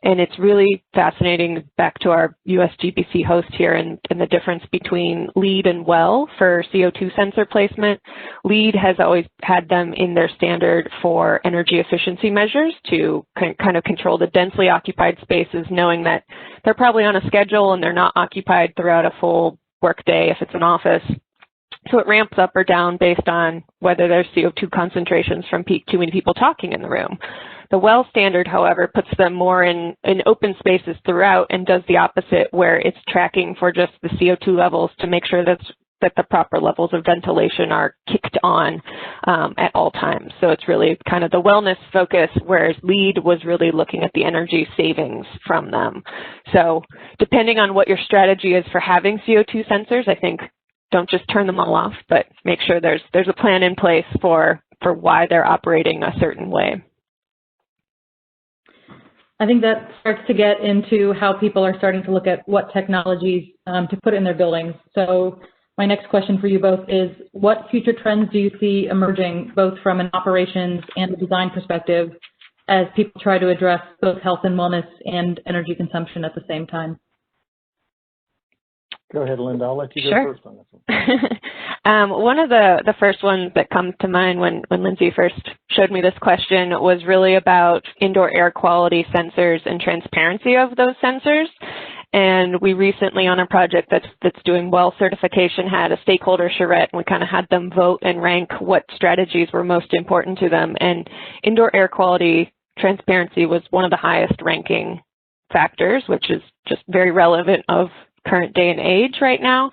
And it's really fascinating, back to our USGBC host here, and the difference between LEED and WELL for CO2 sensor placement. LEED has always had them in their standard for energy efficiency measures to kind of control the densely occupied spaces, knowing that they're probably on a schedule and they're not occupied throughout a full workday if it's an office. So it ramps up or down based on whether there's CO2 concentrations from too many people talking in the room. The WELL standard, however, puts them more in open spaces throughout and does the opposite, where it's tracking for just the CO2 levels to make sure that the proper levels of ventilation are kicked on at all times. So it's really kind of the wellness focus, whereas LEED was really looking at the energy savings from them. So depending on what your strategy is for having CO2 sensors, I think don't just turn them all off, but make sure there's a plan in place for why they're operating a certain way. I think that starts to get into how people are starting to look at what technologies to put in their buildings. So my next question for you both is, what future trends do you see emerging, both from an operations and a design perspective, as people try to address both health and wellness and energy consumption at the same time? Go ahead, Linda. I'll let you go Sure. first on this one. One of the first ones that comes to mind when Lindsay first showed me this question was really about indoor air quality sensors and transparency of those sensors. And we recently, on a project that's doing WELL certification, had a stakeholder charrette, and we kind of had them vote and rank what strategies were most important to them. And indoor air quality transparency was one of the highest ranking factors, which is just very relevant of current day and age right now.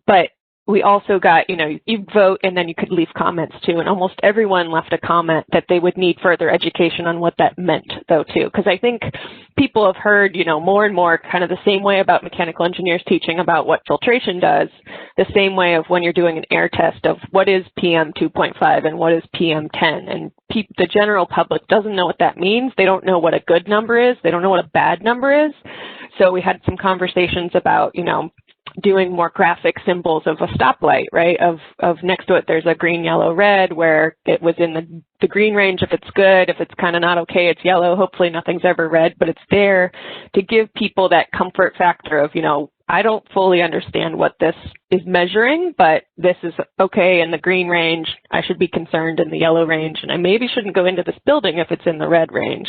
But we also got, you vote and then you could leave comments too. And almost everyone left a comment that they would need further education on what that meant, though, too. Because I think people have heard, more and more kind of the same way about mechanical engineers teaching about what filtration does, the same way of when you're doing an air test of what is PM 2.5 and what is PM 10. And the general public doesn't know what that means. They don't know what a good number is. They don't know what a bad number is. So we had some conversations about, doing more graphic symbols of a stoplight, right? Of next to it, there's a green, yellow, red, where it was in the green range if it's good. If it's kind of not okay, it's yellow. Hopefully nothing's ever red, but it's there to give people that comfort factor of, I don't fully understand what this is measuring, but this is okay in the green range. I should be concerned in the yellow range, and I maybe shouldn't go into this building if it's in the red range.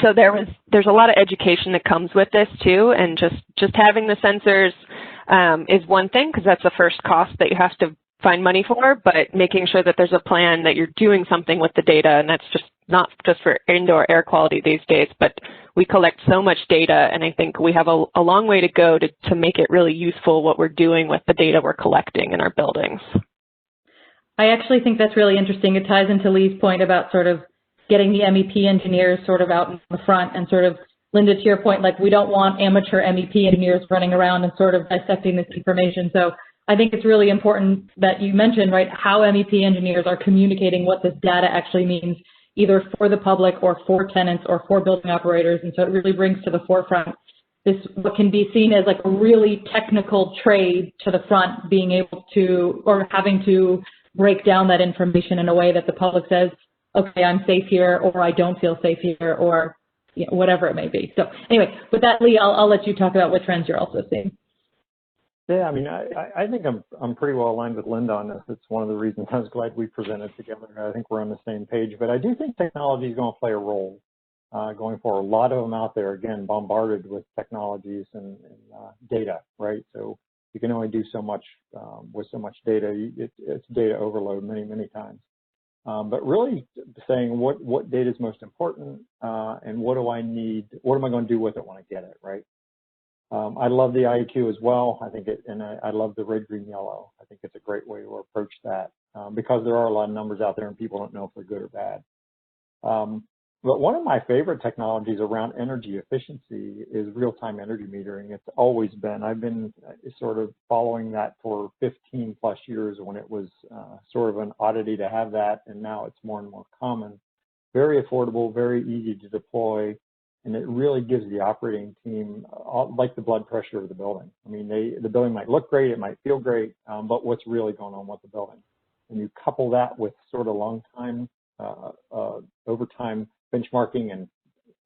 So there's a lot of education that comes with this too, and just having the sensors is one thing, because that's the first cost that you have to find money for, but making sure that there's a plan that you're doing something with the data, and that's just not just for indoor air quality these days, but we collect so much data, and I think we have a long way to go to make it really useful what we're doing with the data we're collecting in our buildings. I actually think that's really interesting. It ties into Lee's point about sort of getting the MEP engineers sort of out in the front, and sort of, Linda, to your point, like, we don't want amateur MEP engineers running around and sort of dissecting this information. So I think it's really important that you mentioned, right, how MEP engineers are communicating what this data actually means, either for the public or for tenants or for building operators. And so it really brings to the forefront this, what can be seen as like a really technical trade, to the front, being able to, or having to break down that information in a way that the public says, okay, I'm safe here, or I don't feel safe here, or whatever it may be. So anyway, with that, Lee, I'll let you talk about what trends you're also seeing. Yeah, I mean, I think I'm pretty well aligned with Linda on this. It's one of the reasons I was glad we presented together. I think we're on the same page, but I do think technology is going to play a role going forward. A lot of them out there, again, bombarded with technologies and data, right? So you can only do so much with so much data. It's data overload many times. But really saying what data is most important and what do I need, what am I going to do with it when I get it, right? I love the IEQ as well. I think I love the red, green, yellow. I think it's a great way to approach that because there are a lot of numbers out there and people don't know if they're good or bad. But one of my favorite technologies around energy efficiency is real-time energy metering. It's always been. I've been sort of following that for 15 plus years when it was sort of an oddity to have that, and now it's more and more common. Very affordable, very easy to deploy, and it really gives the operating team like the blood pressure of the building. I mean, the building might look great, it might feel great, but what's really going on with the building? And you couple that with sort of long time, over time benchmarking and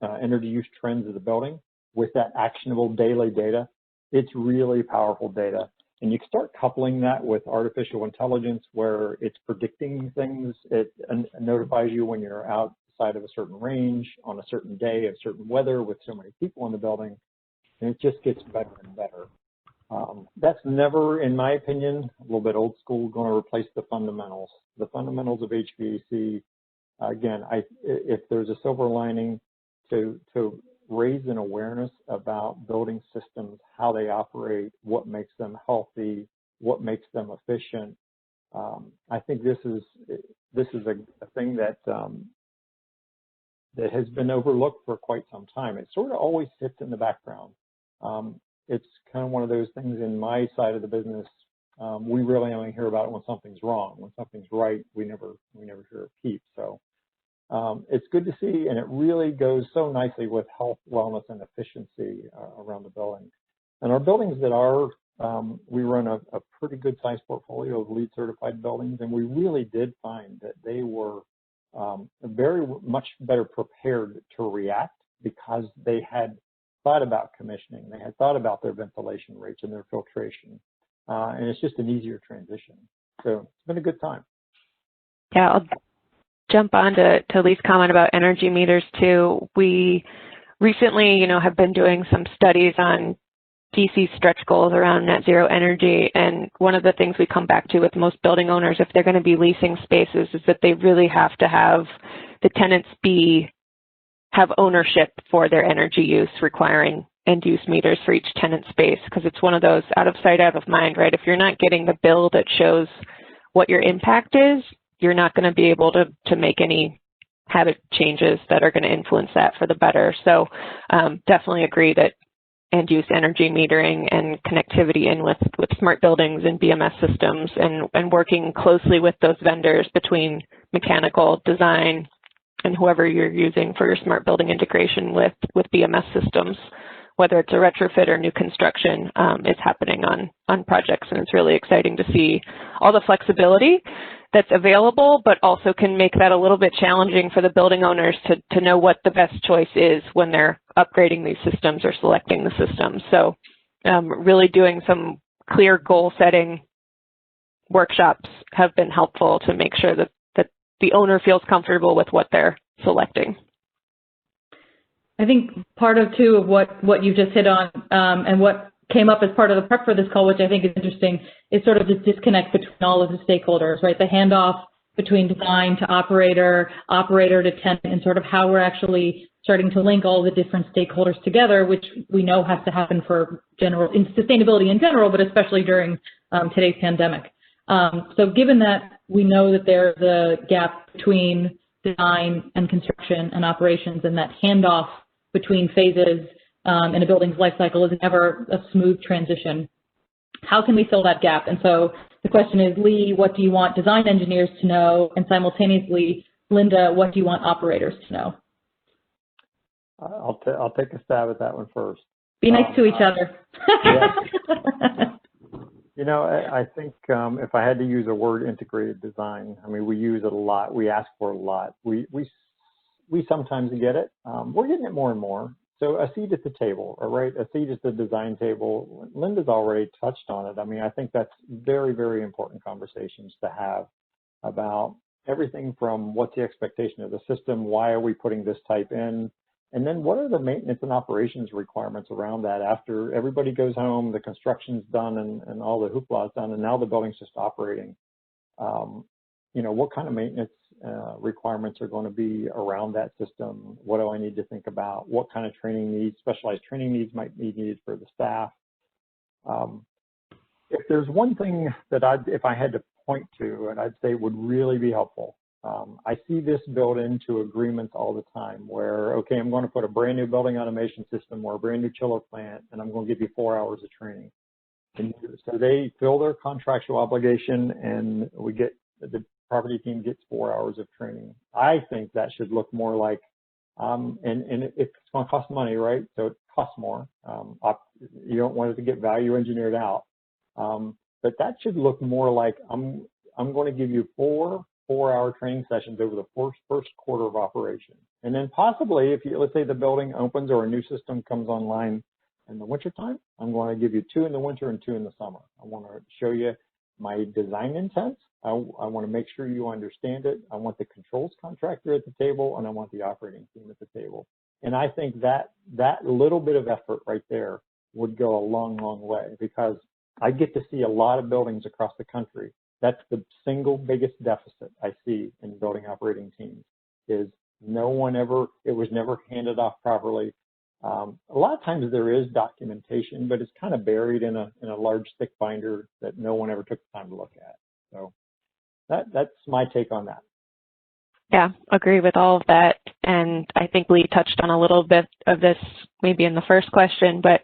energy use trends of the building with that actionable daily data, it's really powerful data. And you can start coupling that with artificial intelligence where it's predicting things. It notifies you when you're outside of a certain range on a certain day of certain weather with so many people in the building. And it just gets better and better. That's never, in my opinion, a little bit old school, going to replace the fundamentals. The fundamentals of HVAC, again, if there's a silver lining to raise an awareness about building systems, how they operate, what makes them healthy, what makes them efficient. I think this is a thing that that has been overlooked for quite some time. It sort of always sits in the background. It's kind of one of those things in my side of the business. We really only hear about it when something's wrong. When something's right, we never hear a peep. So it's good to see, and it really goes so nicely with health, wellness, and efficiency around the building. And our buildings that are, we run a pretty good sized portfolio of LEED certified buildings, and we really did find that they were very much better prepared to react because they had thought about commissioning. They had thought about their ventilation rates and their filtration. And it's just an easier transition. So it's been a good time. Yeah, I'll jump on to Lee's comment about energy meters too. We recently, have been doing some studies on DC stretch goals around net zero energy. And one of the things we come back to with most building owners, if they're going to be leasing spaces, is that they really have to have the tenants have ownership for their energy use, requiring end-use meters for each tenant space, because it's one of those out of sight, out of mind, right? If you're not getting the bill that shows what your impact is, you're not going to be able to make any habit changes that are going to influence that for the better. So definitely agree that end-use energy metering and connectivity in with smart buildings and BMS systems and working closely with those vendors between mechanical design and whoever you're using for your smart building integration with BMS systems, whether it's a retrofit or new construction, is happening on projects. And it's really exciting to see all the flexibility that's available, but also can make that a little bit challenging for the building owners to know what the best choice is when they're upgrading these systems or selecting the systems. So really doing some clear goal setting workshops have been helpful to make sure that the owner feels comfortable with what they're selecting. I think part of too of what you just hit on and what came up as part of the prep for this call, which I think is interesting, is sort of this disconnect between all of the stakeholders, right? The handoff between design to operator to tenant, and sort of how we're actually starting to link all the different stakeholders together, which we know has to happen for in sustainability in general, but especially during today's pandemic. So given that we know that there's a gap between design and construction and operations, and that handoff between phases in a building's life cycle is never a smooth transition, how can we fill that gap? And so the question is, Lee, what do you want design engineers to know? And simultaneously, Linda, what do you want operators to know? I'll take a stab at that one first. Be nice to each other. I think if I had to use a word, integrated design, I mean, we use it a lot. We ask for it a lot. We sometimes get it. We're getting it more and more. So a seat at the table, all right? A seat at the design table. Linda's already touched on it. I mean, I think that's very, very important conversations to have about everything from what's the expectation of the system, why are we putting this type in, and then what are the maintenance and operations requirements around that after everybody goes home, the construction's done, and all the hoopla is done, and now the building's just operating. What kind of maintenance requirements are going to be around that system? What do I need to think about? What kind of training needs, specialized training needs might be needed for the staff? If there's one thing that if I had to point to, and I'd say would really be helpful, I see this built into agreements all the time where, okay, I'm going to put a brand new building automation system or a brand new chiller plant, and I'm going to give you 4 hours of training. And so they fill their contractual obligation, and the property team gets 4 hours of training. I think that should look more like, and it's going to cost money, right? So it costs more. You don't want it to get value engineered out. But that should look more like, I'm going to give you 4 4-hour training sessions over the first quarter of operation. And then possibly, if you, let's say the building opens or a new system comes online in the wintertime, I'm going to give you 2 in the winter and 2 in the summer. I want to show you my design intent. I want to make sure you understand it. I want the controls contractor at the table, and I want the operating team at the table. And I think that little bit of effort right there would go a long, long way, because I get to see a lot of buildings across the country. That's the single biggest deficit I see in building operating teams, is it was never handed off properly. A lot of times there is documentation, but it's kind of buried in a large thick binder that no one ever took the time to look at. So that's my take on that. Yeah, agree with all of that. And I think Lee touched on a little bit of this maybe in the first question, but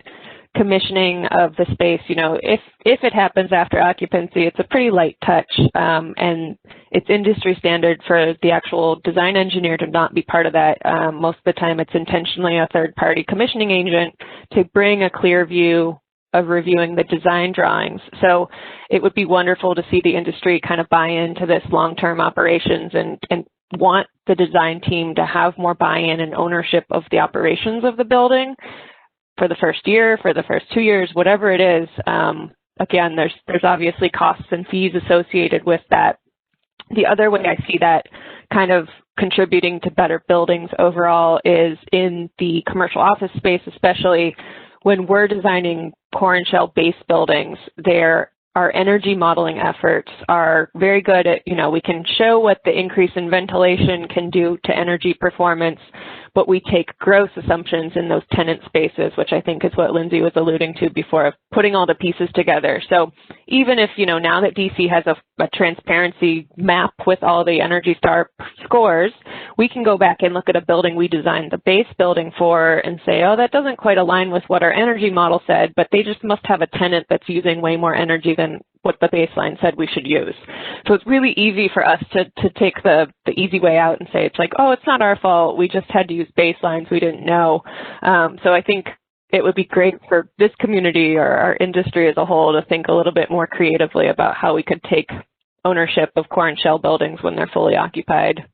commissioning of the space, if it happens after occupancy, it's a pretty light touch, and it's industry standard for the actual design engineer to not be part of that. Most of the time it's intentionally a third-party commissioning agent to bring a clear view of reviewing the design drawings. So it would be wonderful to see the industry kind of buy into this long-term operations and want the design team to have more buy-in and ownership of the operations of the building for the first year, for the first 2 years, whatever it is. Again, there's obviously costs and fees associated with that. The other way I see that kind of contributing to better buildings overall is in the commercial office space, especially when we're designing core and shell base buildings. Our energy modeling efforts are very good at, we can show what the increase in ventilation can do to energy performance, but we take gross assumptions in those tenant spaces, which I think is what Lindsay was alluding to before, of putting all the pieces together. So even if, now that DC has a transparency map with all the Energy Star scores, we can go back and look at a building we designed the base building for and say, oh, that doesn't quite align with what our energy model said, but they just must have a tenant that's using way more energy than what the baseline said we should use. So it's really easy for us to take the easy way out and say, it's like, oh, it's not our fault. We just had to use baselines. We didn't know. So I think it would be great for this community or our industry as a whole to think a little bit more creatively about how we could take ownership of core and shell buildings when they're fully occupied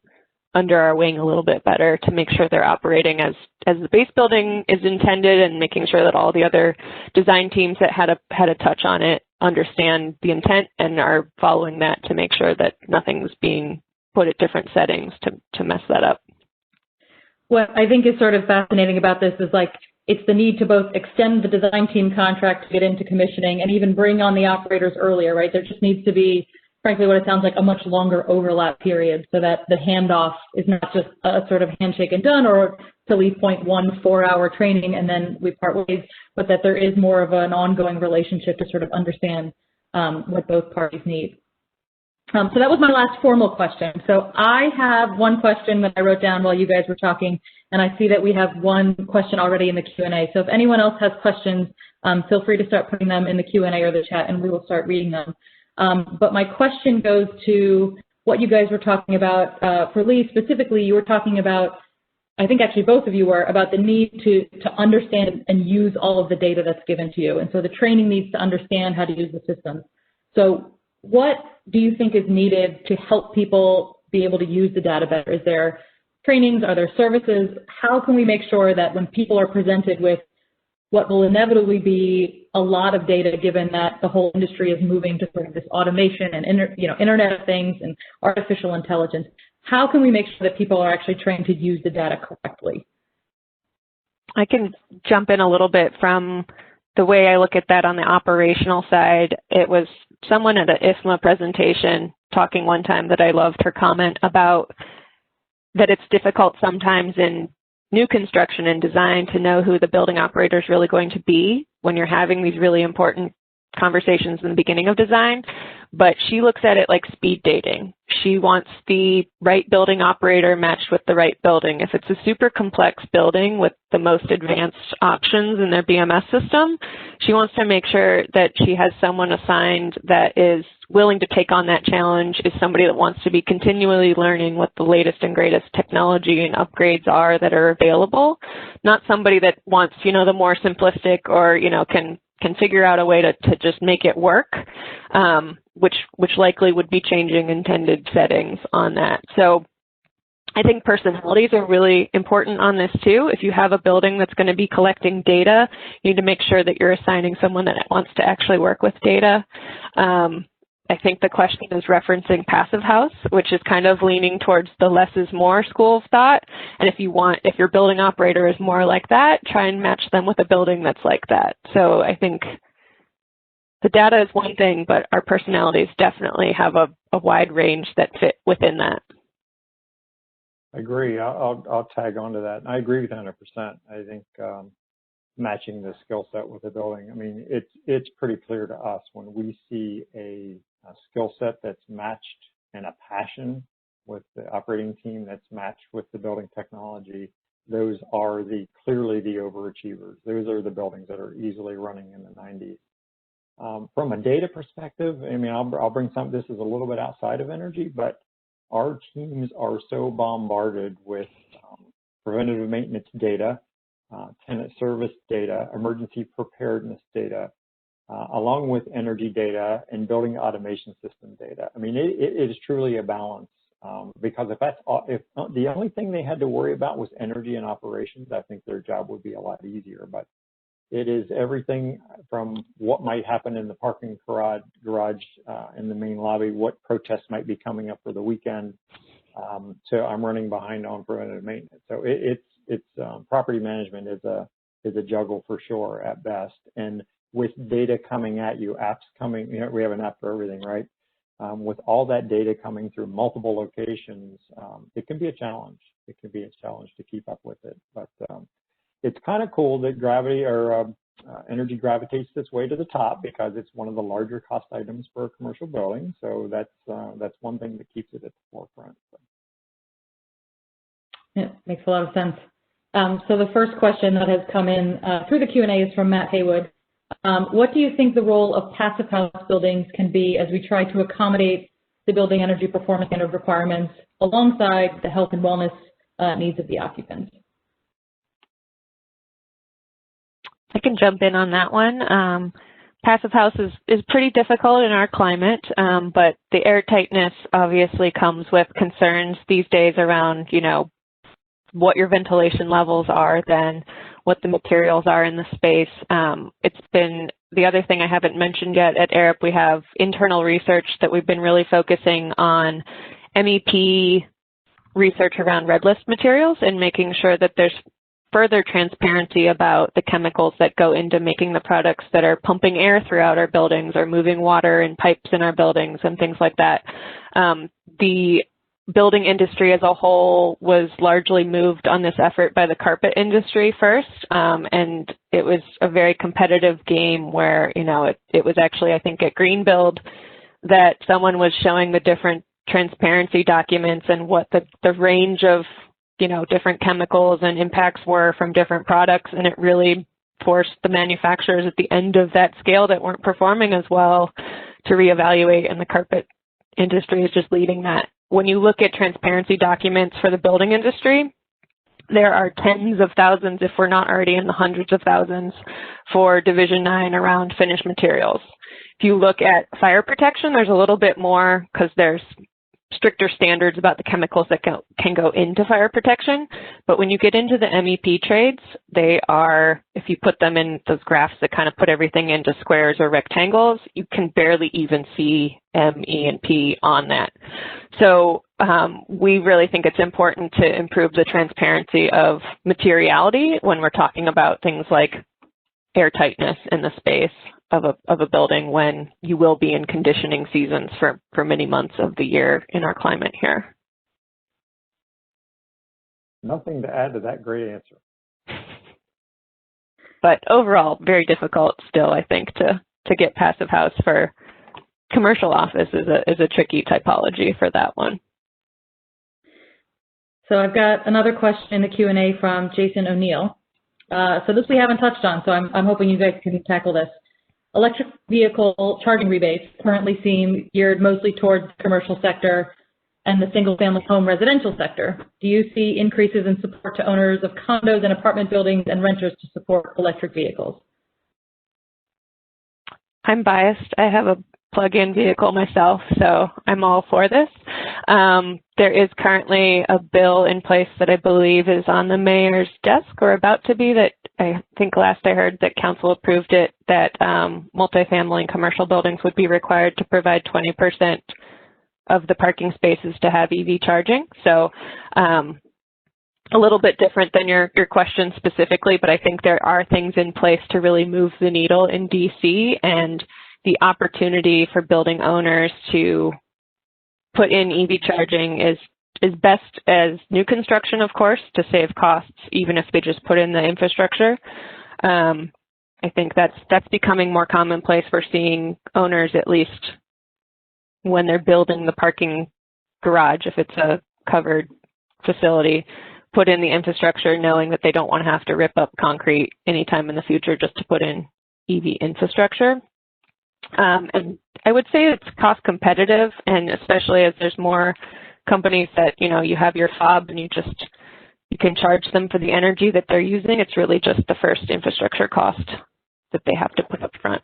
under our wing a little bit better, to make sure they're operating as the base building is intended, and making sure that all the other design teams that had a touch on it understand the intent and are following that to make sure that nothing's being put at different settings to mess that up. What I think is sort of fascinating about this is it's the need to both extend the design team contract to get into commissioning and even bring on the operators earlier, right? There just needs to be, frankly, what it sounds like, a much longer overlap period, so that the handoff is not just a sort of handshake and done, or to Lee's point, 1 4-hour training and then we part ways, but that there is more of an ongoing relationship to sort of understand what both parties need. So that was my last formal question. So I have one question that I wrote down while you guys were talking, and I see that we have one question already in the Q&A. So if anyone else has questions, feel free to start putting them in the Q&A or the chat, and we will start reading them. But my question goes to what you guys were talking about. For Lee specifically, you were talking about, I think actually both of you were, about the need to understand and use all of the data that's given to you. And so the training needs to understand how to use the system. So what do you think is needed to help people be able to use the data better? Is there trainings? Are there services? How can we make sure that when people are presented with what will inevitably be a lot of data, given that the whole industry is moving to sort of this automation and Internet of Things and artificial intelligence, how can we make sure that people are actually trained to use the data correctly? I can jump in a little bit from the way I look at that on the operational side. It was someone at an IFMA presentation talking one time that I loved her comment about that it's difficult sometimes in new construction and design to know who the building operator is really going to be when you're having these really important conversations in the beginning of design. But she looks at it like speed dating. She wants the right building operator matched with the right building. If it's a super complex building with the most advanced options in their BMS system, she wants to make sure that she has someone assigned that is willing to take on that challenge, is somebody that wants to be continually learning what the latest and greatest technology and upgrades are that are available, not somebody that wants, the more simplistic or, can figure out a way to just make it work. which likely would be changing intended settings on that. So I think personalities are really important on this too. If you have a building that's going to be collecting data, you need to make sure that you're assigning someone that wants to actually work with data. I think the question is referencing passive house, which is kind of leaning towards the less is more school of thought. And if your building operator is more like that, try and match them with a building that's like that. So I think the data is one thing, but our personalities definitely have a wide range that fit within that. I agree. I'll tag on to that. I agree with 100%. I think matching the skill set with the building. I mean, it's pretty clear to us when we see a skill set that's matched and a passion with the operating team that's matched with the building technology. Those are clearly the overachievers. Those are the buildings that are easily running in the 90s. From a data perspective, I mean, I'll bring this is a little bit outside of energy, but our teams are so bombarded with preventative maintenance data, tenant service data, emergency preparedness data, along with energy data and building automation system data. I mean, it is truly a balance because if the only thing they had to worry about was energy and operations, I think their job would be a lot easier. But it is everything from what might happen in the parking garage in the main lobby, what protests might be coming up for the weekend, to I'm running behind on preventative maintenance. So it's property management is a juggle for sure at best. And with data coming at you, apps coming, we have an app for everything, right? With all that data coming through multiple locations, it can be a challenge. It can be a challenge to keep up with it, but it's kind of cool that energy gravitates this way to the top because it's one of the larger cost items for a commercial building. So that's one thing that keeps it at the forefront. So. Yeah, makes a lot of sense. So the first question that has come in through the Q&A is from Matt Haywood. What do you think the role of passive house buildings can be as we try to accommodate the building energy performance standard requirements alongside the health and wellness needs of the occupants? I can jump in on that one. Passive house is pretty difficult in our climate, but the air tightness obviously comes with concerns these days around, what your ventilation levels are, then what the materials are in the space. It's been the other thing I haven't mentioned yet at ARUP, we have internal research that we've been really focusing on MEP research around red list materials and making sure that there's further transparency about the chemicals that go into making the products that are pumping air throughout our buildings or moving water in pipes in our buildings and things like that. The building industry as a whole was largely moved on this effort by the carpet industry first, and it was a very competitive game where, it was actually, I think, at Greenbuild that someone was showing the different transparency documents and what the range of different chemicals and impacts were from different products, and it really forced the manufacturers at the end of that scale that weren't performing as well to reevaluate, and the carpet industry is just leading that. When you look at transparency documents for the building industry, there are tens of thousands, if we're not already in the hundreds of thousands, for Division 9 around finished materials. If you look at fire protection, there's a little bit more because there's stricter standards about the chemicals that can go into fire protection. But when you get into the MEP trades, they are, if you put them in those graphs that kind of put everything into squares or rectangles, you can barely even see M, E, and P on that. So we really think it's important to improve the transparency of materiality when we're talking about things like air tightness in the space of a building when you will be in conditioning seasons for many months of the year in our climate here. Nothing to add to that great answer. But overall, very difficult still, I think, to get passive house for commercial office is a tricky typology for that one. So I've got another question in the Q&A from Jason O'Neill. So this we haven't touched on, so I'm hoping you guys can tackle this. Electric vehicle charging rebates currently seem geared mostly towards the commercial sector and the single-family home residential sector. Do you see increases in support to owners of condos and apartment buildings and renters to support electric vehicles? I'm biased. I have plug-in vehicle myself, so I'm all for this. There is currently a bill in place that I believe is on the mayor's desk or about to be, that I think last I heard that council approved it, that multifamily and commercial buildings would be required to provide 20% of the parking spaces to have EV charging. So a little bit different than your question specifically, but I think there are things in place to really move the needle in DC, and the opportunity for building owners to put in EV charging is best as new construction, of course, to save costs, even if they just put in the infrastructure. I think that's becoming more commonplace. We're seeing owners, at least when they're building the parking garage, if it's a covered facility, put in the infrastructure knowing that they don't want to have to rip up concrete anytime in the future just to put in EV infrastructure. And I would say it's cost competitive, and especially as there's more companies that, you have your fob and you can charge them for the energy that they're using. It's really just the first infrastructure cost that they have to put up front.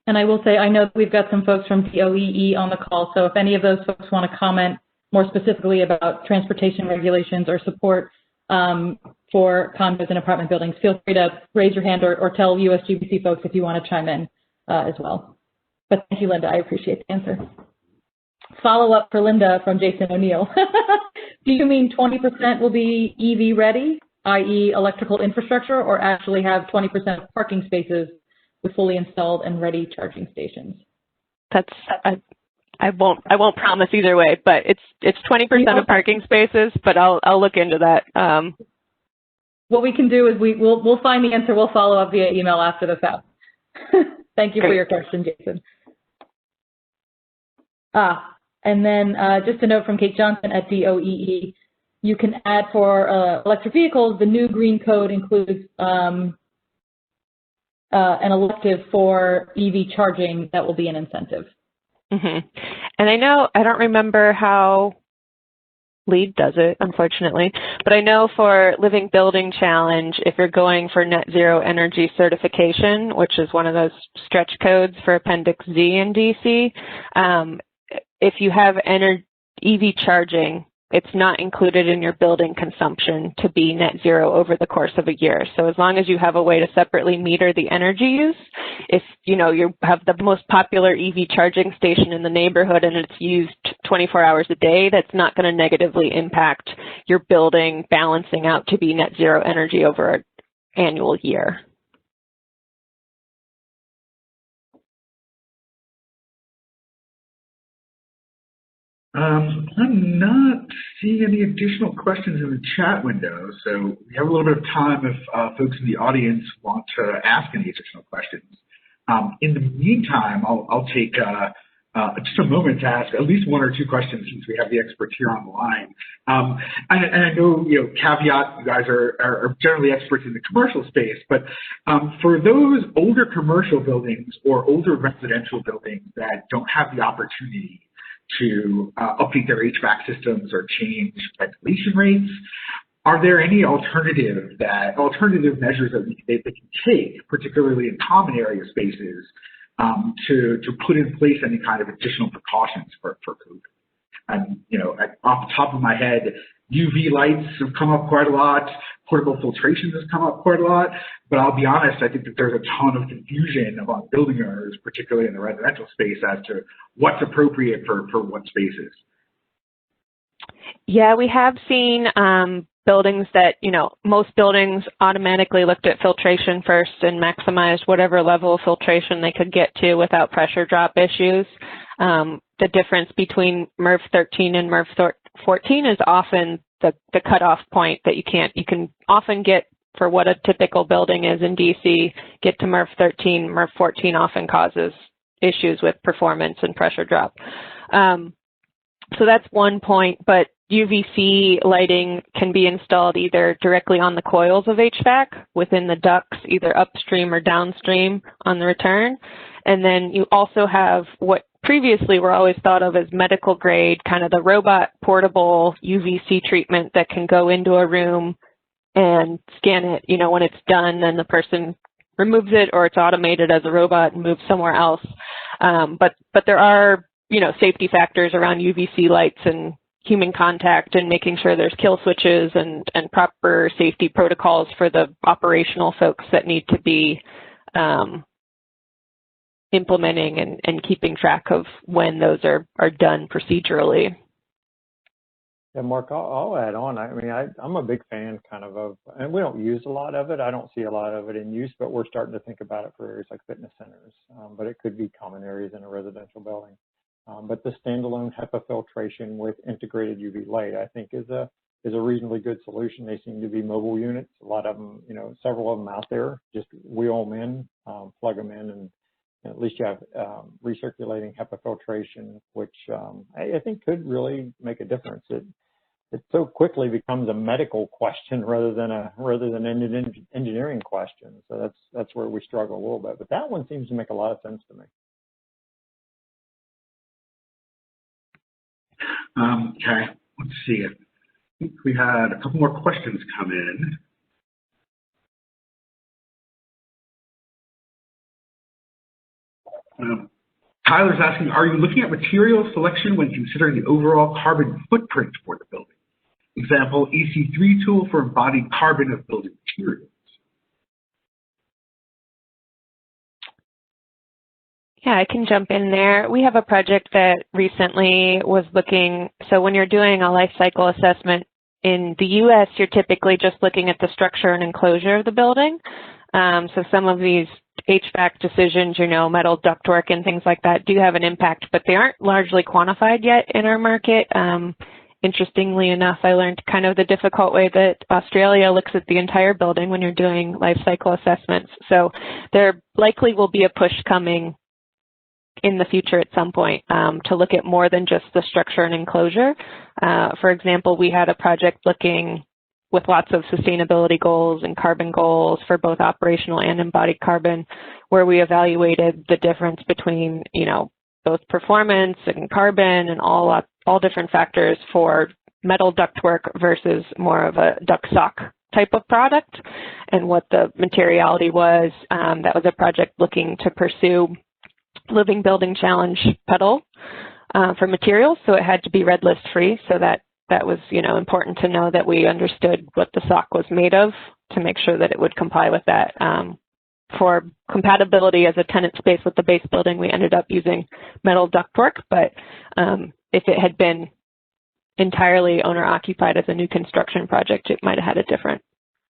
And I will say, I know that we've got some folks from DOEE on the call, so if any of those folks want to comment more specifically about transportation regulations or support for condos and apartment buildings, feel free to raise your hand or tell USGBC folks if you want to chime in as well. But thank you, Linda. I appreciate the answer. Follow-up for Linda from Jason O'Neill. Do you mean 20% will be EV ready, i.e. electrical infrastructure, or actually have 20% of parking spaces with fully installed and ready charging stations? I won't promise either way, but it's 20% of parking spaces, but I'll look into that. What we can do is we'll find the answer. We'll follow up via email after the fact. Thank you for your question, Jason. And then just a note from Kate Johnson at DOEE, you can add for electric vehicles, the new green code includes an elective for EV charging that will be an incentive. Mm-hmm. And I don't remember how LEED does it, unfortunately, but I know for Living Building Challenge, if you're going for net zero energy certification, which is one of those stretch codes for Appendix Z in DC, if you have EV charging, it's not included in your building consumption to be net zero over the course of a year. So as long as you have a way to separately meter the energy use, if you have the most popular EV charging station in the neighborhood and it's used 24 hours a day, that's not going to negatively impact your building balancing out to be net zero energy over an annual year. I'm not seeing any additional questions in the chat window, so we have a little bit of time if folks in the audience want to ask any additional questions. In the meantime, I'll take just a moment to ask at least one or two questions since we have the experts here on the line. And I know, caveat, you guys are generally experts in the commercial space, but for those older commercial buildings or older residential buildings that don't have the opportunity to update their HVAC systems or change ventilation rates, are there any alternative measures that they can take, particularly in common area spaces, to put in place any kind of additional precautions for COVID? And off the top of my head, UV lights have come up quite a lot. Portable filtration has come up quite a lot. But I'll be honest, I think that there's a ton of confusion among building owners, particularly in the residential space, as to what's appropriate for what spaces. Yeah, we have seen buildings that, most buildings automatically looked at filtration first and maximized whatever level of filtration they could get to without pressure drop issues. The difference between MERV 13 and MERV 14 is often the cutoff point that you can often get for what a typical building is in DC, get to MERV 13. MERV 14 often causes issues with performance and pressure drop. So that's one point, but UVC lighting can be installed either directly on the coils of HVAC within the ducts, either upstream or downstream on the return. And then you also have what previously were always thought of as medical grade, kind of the robot portable UVC treatment that can go into a room and scan it, when it's done, then the person removes it, or it's automated as a robot and moves somewhere else. But there are, safety factors around UVC lights and human contact and making sure there's kill switches and proper safety protocols for the operational folks that need to be implementing and keeping track of when those are done procedurally. Yeah, Mark, I'll add on. I mean, I'm a big fan and we don't use a lot of it. I don't see a lot of it in use, but we're starting to think about it for areas like fitness centers, but it could be common areas in a residential building. But the standalone HEPA filtration with integrated UV light, I think, is a reasonably good solution. They seem to be mobile units. A lot of them, several of them out there. Just wheel them in, plug them in, and at least you have recirculating HEPA filtration, which I think could really make a difference. It so quickly becomes a medical question rather than an engineering question. So that's where we struggle a little bit. But that one seems to make a lot of sense to me. Okay, let's see. I think we had a couple more questions come in. Tyler's asking, are you looking at material selection when considering the overall carbon footprint for the building? Example, EC3 tool for embodied carbon of building materials. Yeah, I can jump in there. We have a project that recently was looking, so when you're doing a life cycle assessment in the US, you're typically just looking at the structure and enclosure of the building. So some of these HVAC decisions, metal ductwork and things like that do have an impact, but they aren't largely quantified yet in our market. Interestingly enough, I learned kind of the difficult way that Australia looks at the entire building when you're doing life cycle assessments. So there likely will be a push coming in the future at some point to look at more than just the structure and enclosure. For example, we had a project looking with lots of sustainability goals and carbon goals for both operational and embodied carbon, where we evaluated the difference between, both performance and carbon and all different factors for metal ductwork versus more of a duct sock type of product and what the materiality was. That was a project looking to pursue Living Building Challenge pedal for materials, so it had to be red list free. So that was, important to know that we understood what the sock was made of to make sure that it would comply with that. For compatibility as a tenant space with the base building, we ended up using metal ductwork, but if it had been entirely owner occupied as a new construction project, it might have had a different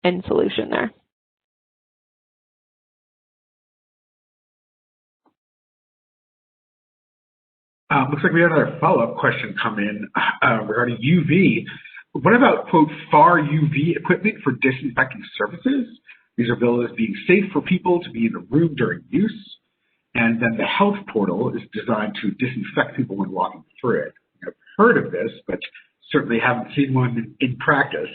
end solution there. Looks like we have another follow-up question come in regarding UV. What about, quote, far UV equipment for disinfecting surfaces? These are billed as being safe for people to be in the room during use. And then the health portal is designed to disinfect people when walking through it. I've heard of this, but certainly haven't seen one in practice.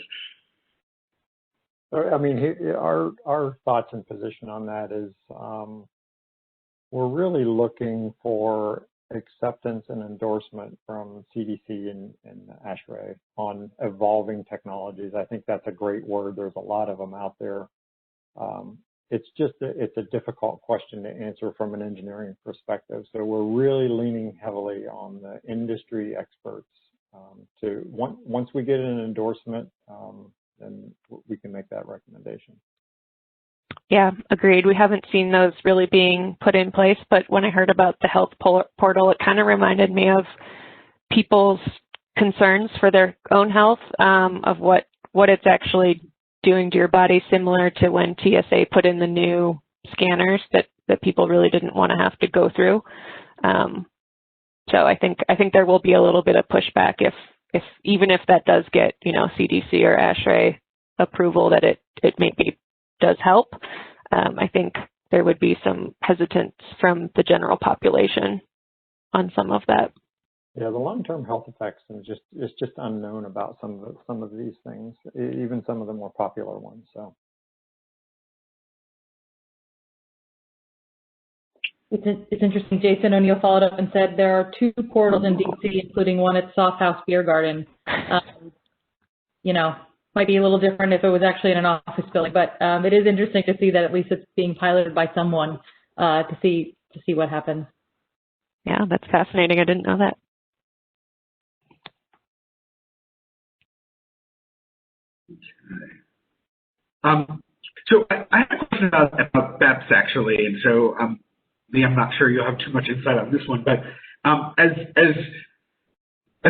I mean, our thoughts and position on that is we're really looking for acceptance and endorsement from CDC and ASHRAE on evolving technologies. I think that's a great word. There's a lot of them out there. It's a difficult question to answer from an engineering perspective. So we're really leaning heavily on the industry experts once we get an endorsement, then we can make that recommendation. Yeah, agreed. We haven't seen those really being put in place, but when I heard about the health portal, it kind of reminded me of people's concerns for their own health, of what it's actually doing to your body, similar to when TSA put in the new scanners that people really didn't want to have to go through. So I think there will be a little bit of pushback if even if that does get, CDC or ASHRAE approval that it maybe does help. I think there would be some hesitance from the general population on some of that. Yeah, the long-term health effects and it's just unknown about some of these things, even some of the more popular ones. So it's interesting. Jason O'Neill followed up and said there are 2 portals in DC, including one at Soft House Beer Garden. Might be a little different if it was actually in an office building, but it is interesting to see that at least it's being piloted by someone to see what happens. Yeah, that's fascinating. I didn't know that. So I have a question about BEPS actually, and so Lee, I'm not sure you'll have too much insight on this one, but as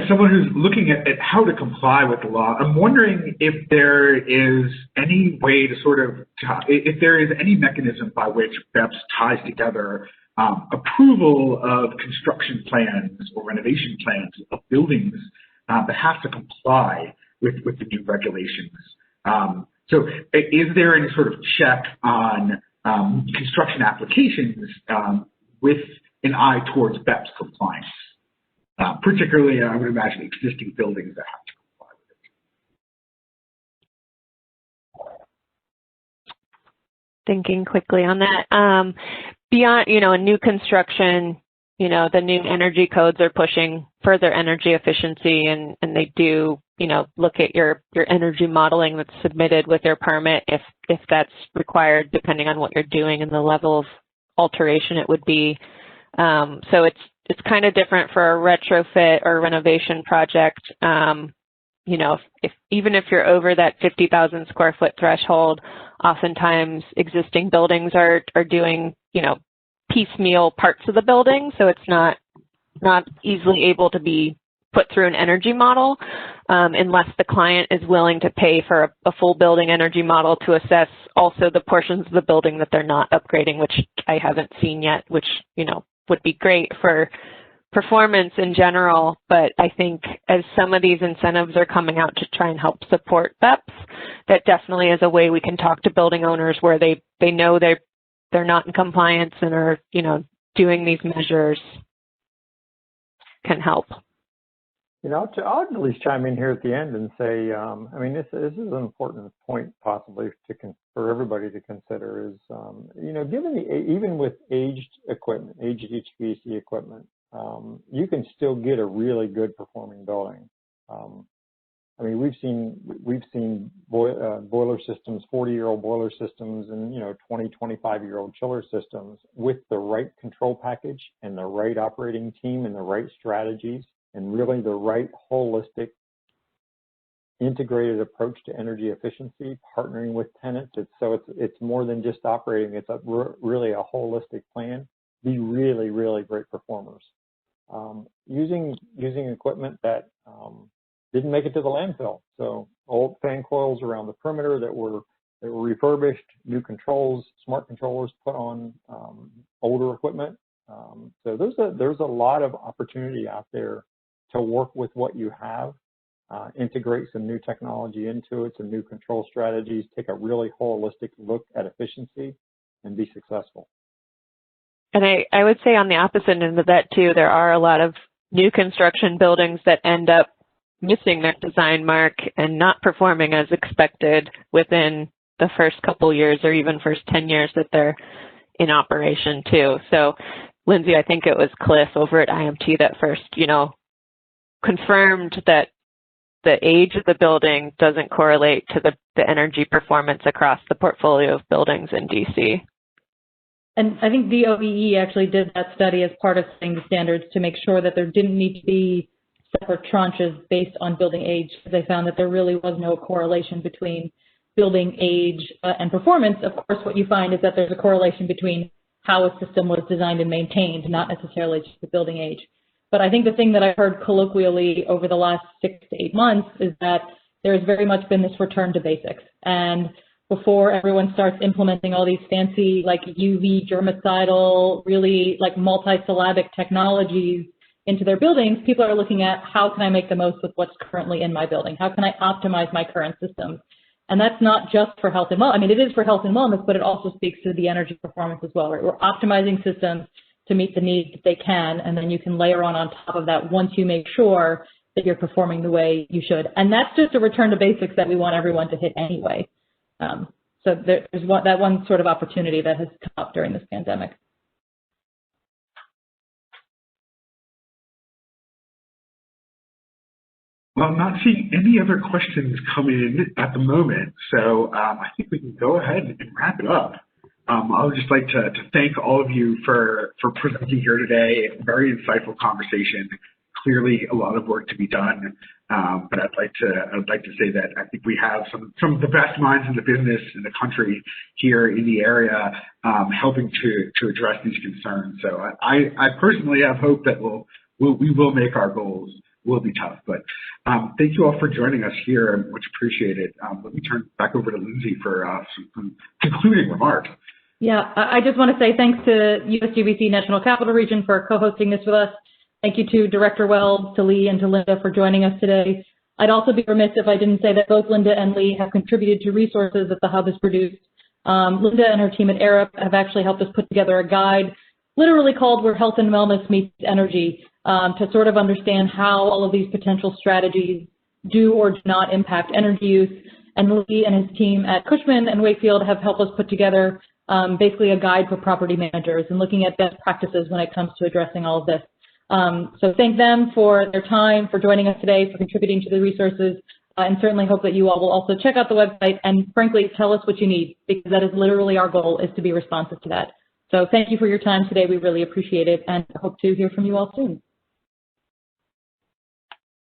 someone who's looking at how to comply with the law, I'm wondering if there is any way to if there is any mechanism by which BEPS ties together approval of construction plans or renovation plans of buildings that have to comply with the new regulations. So is there any sort of check on construction applications with an eye towards BEPS compliance? Particularly, I would imagine, existing buildings that have to comply with it. Thinking quickly on that. Beyond, in new construction, the new energy codes are pushing further energy efficiency, and they do, look at your energy modeling that's submitted with your permit if that's required, depending on what you're doing and the level of alteration it would be. So it's kind of different for a retrofit or renovation project. Even if you're over that 50,000 square foot threshold, oftentimes existing buildings are doing, piecemeal parts of the building, so it's not easily able to be put through an energy model unless the client is willing to pay for a full building energy model to assess also the portions of the building that they're not upgrading, which I haven't seen yet, which, would be great for performance in general. But I think as some of these incentives are coming out to try and help support BEPS, that definitely is a way we can talk to building owners where they know they're not in compliance and are, doing these measures can help. I'll at least chime in here at the end and say, this is an important point possibly for everybody to consider is, even with aged equipment, aged HVAC equipment, you can still get a really good performing building. We've seen boiler systems, 40-year-old boiler systems, and 20, 25-year-old chiller systems with the right control package and the right operating team and the right strategies and really the right holistic integrated approach to energy efficiency, partnering with tenants. It's more than just operating. It's really a holistic plan. Be really, really great performers. Using equipment that didn't make it to the landfill. So old fan coils around the perimeter that were refurbished, new controls, smart controllers put on older equipment. So there's a lot of opportunity out there to work with what you have, integrate some new technology into it, some new control strategies, take a really holistic look at efficiency, and be successful. And I would say on the opposite end of that too, there are a lot of new construction buildings that end up missing their design mark and not performing as expected within the first couple years or even first 10 years that they're in operation too. So Lindsay, I think it was Cliff over at IMT that first, confirmed that the age of the building doesn't correlate to the energy performance across the portfolio of buildings in DC. And I think DOEE actually did that study as part of setting the standards to make sure that there didn't need to be separate tranches based on building age. They found that there really was no correlation between building age and performance. Of course, what you find is that there's a correlation between how a system was designed and maintained, not necessarily just the building age. But I think the thing that I've heard colloquially over the last 6 to 8 months is that there has very much been this return to basics. And before everyone starts implementing all these fancy like UV germicidal, really like multi-syllabic technologies into their buildings, people are looking at how can I make the most with what's currently in my building? How can I optimize my current systems? And that's not just for health and wellness. It is for health and wellness, but it also speaks to the energy performance as well, right? We're optimizing systems to meet the needs that they can, and then you can layer on top of that once you make sure that you're performing the way you should. And that's just a return to basics that we want everyone to hit anyway. So there's that one sort of opportunity that has come up during this pandemic. Well, I'm not seeing any other questions come in at the moment, so I think we can go ahead and wrap it up. I would just like to thank all of you for presenting here today. Very insightful conversation. Clearly, a lot of work to be done. But I'd like to say that I think we have some of the best minds in the business in the country here in the area, helping to address these concerns. So I personally have hope that we will make our goals. Will be tough, but thank you all for joining us here. Much appreciated. Let me turn back over to Lindsay for some concluding remarks. Yeah, I just want to say thanks to USGBC National Capital Region for co-hosting this with us. Thank you to Director Wells, to Lee, and to Linda for joining us today. I'd also be remiss if I didn't say that both Linda and Lee have contributed to resources that the Hub has produced. Linda and her team at ARUP have actually helped us put together a guide, literally called Where Health and Wellness Meets Energy, to sort of understand how all of these potential strategies do or do not impact energy use. And Lee and his team at Cushman and Wakefield have helped us put together basically a guide for property managers and looking at best practices when it comes to addressing all of this. So thank them for their time, for joining us today, for contributing to the resources, and certainly hope that you all will also check out the website and frankly tell us what you need, because that is literally our goal, is to be responsive to that. So thank you for your time today. We really appreciate it and hope to hear from you all soon.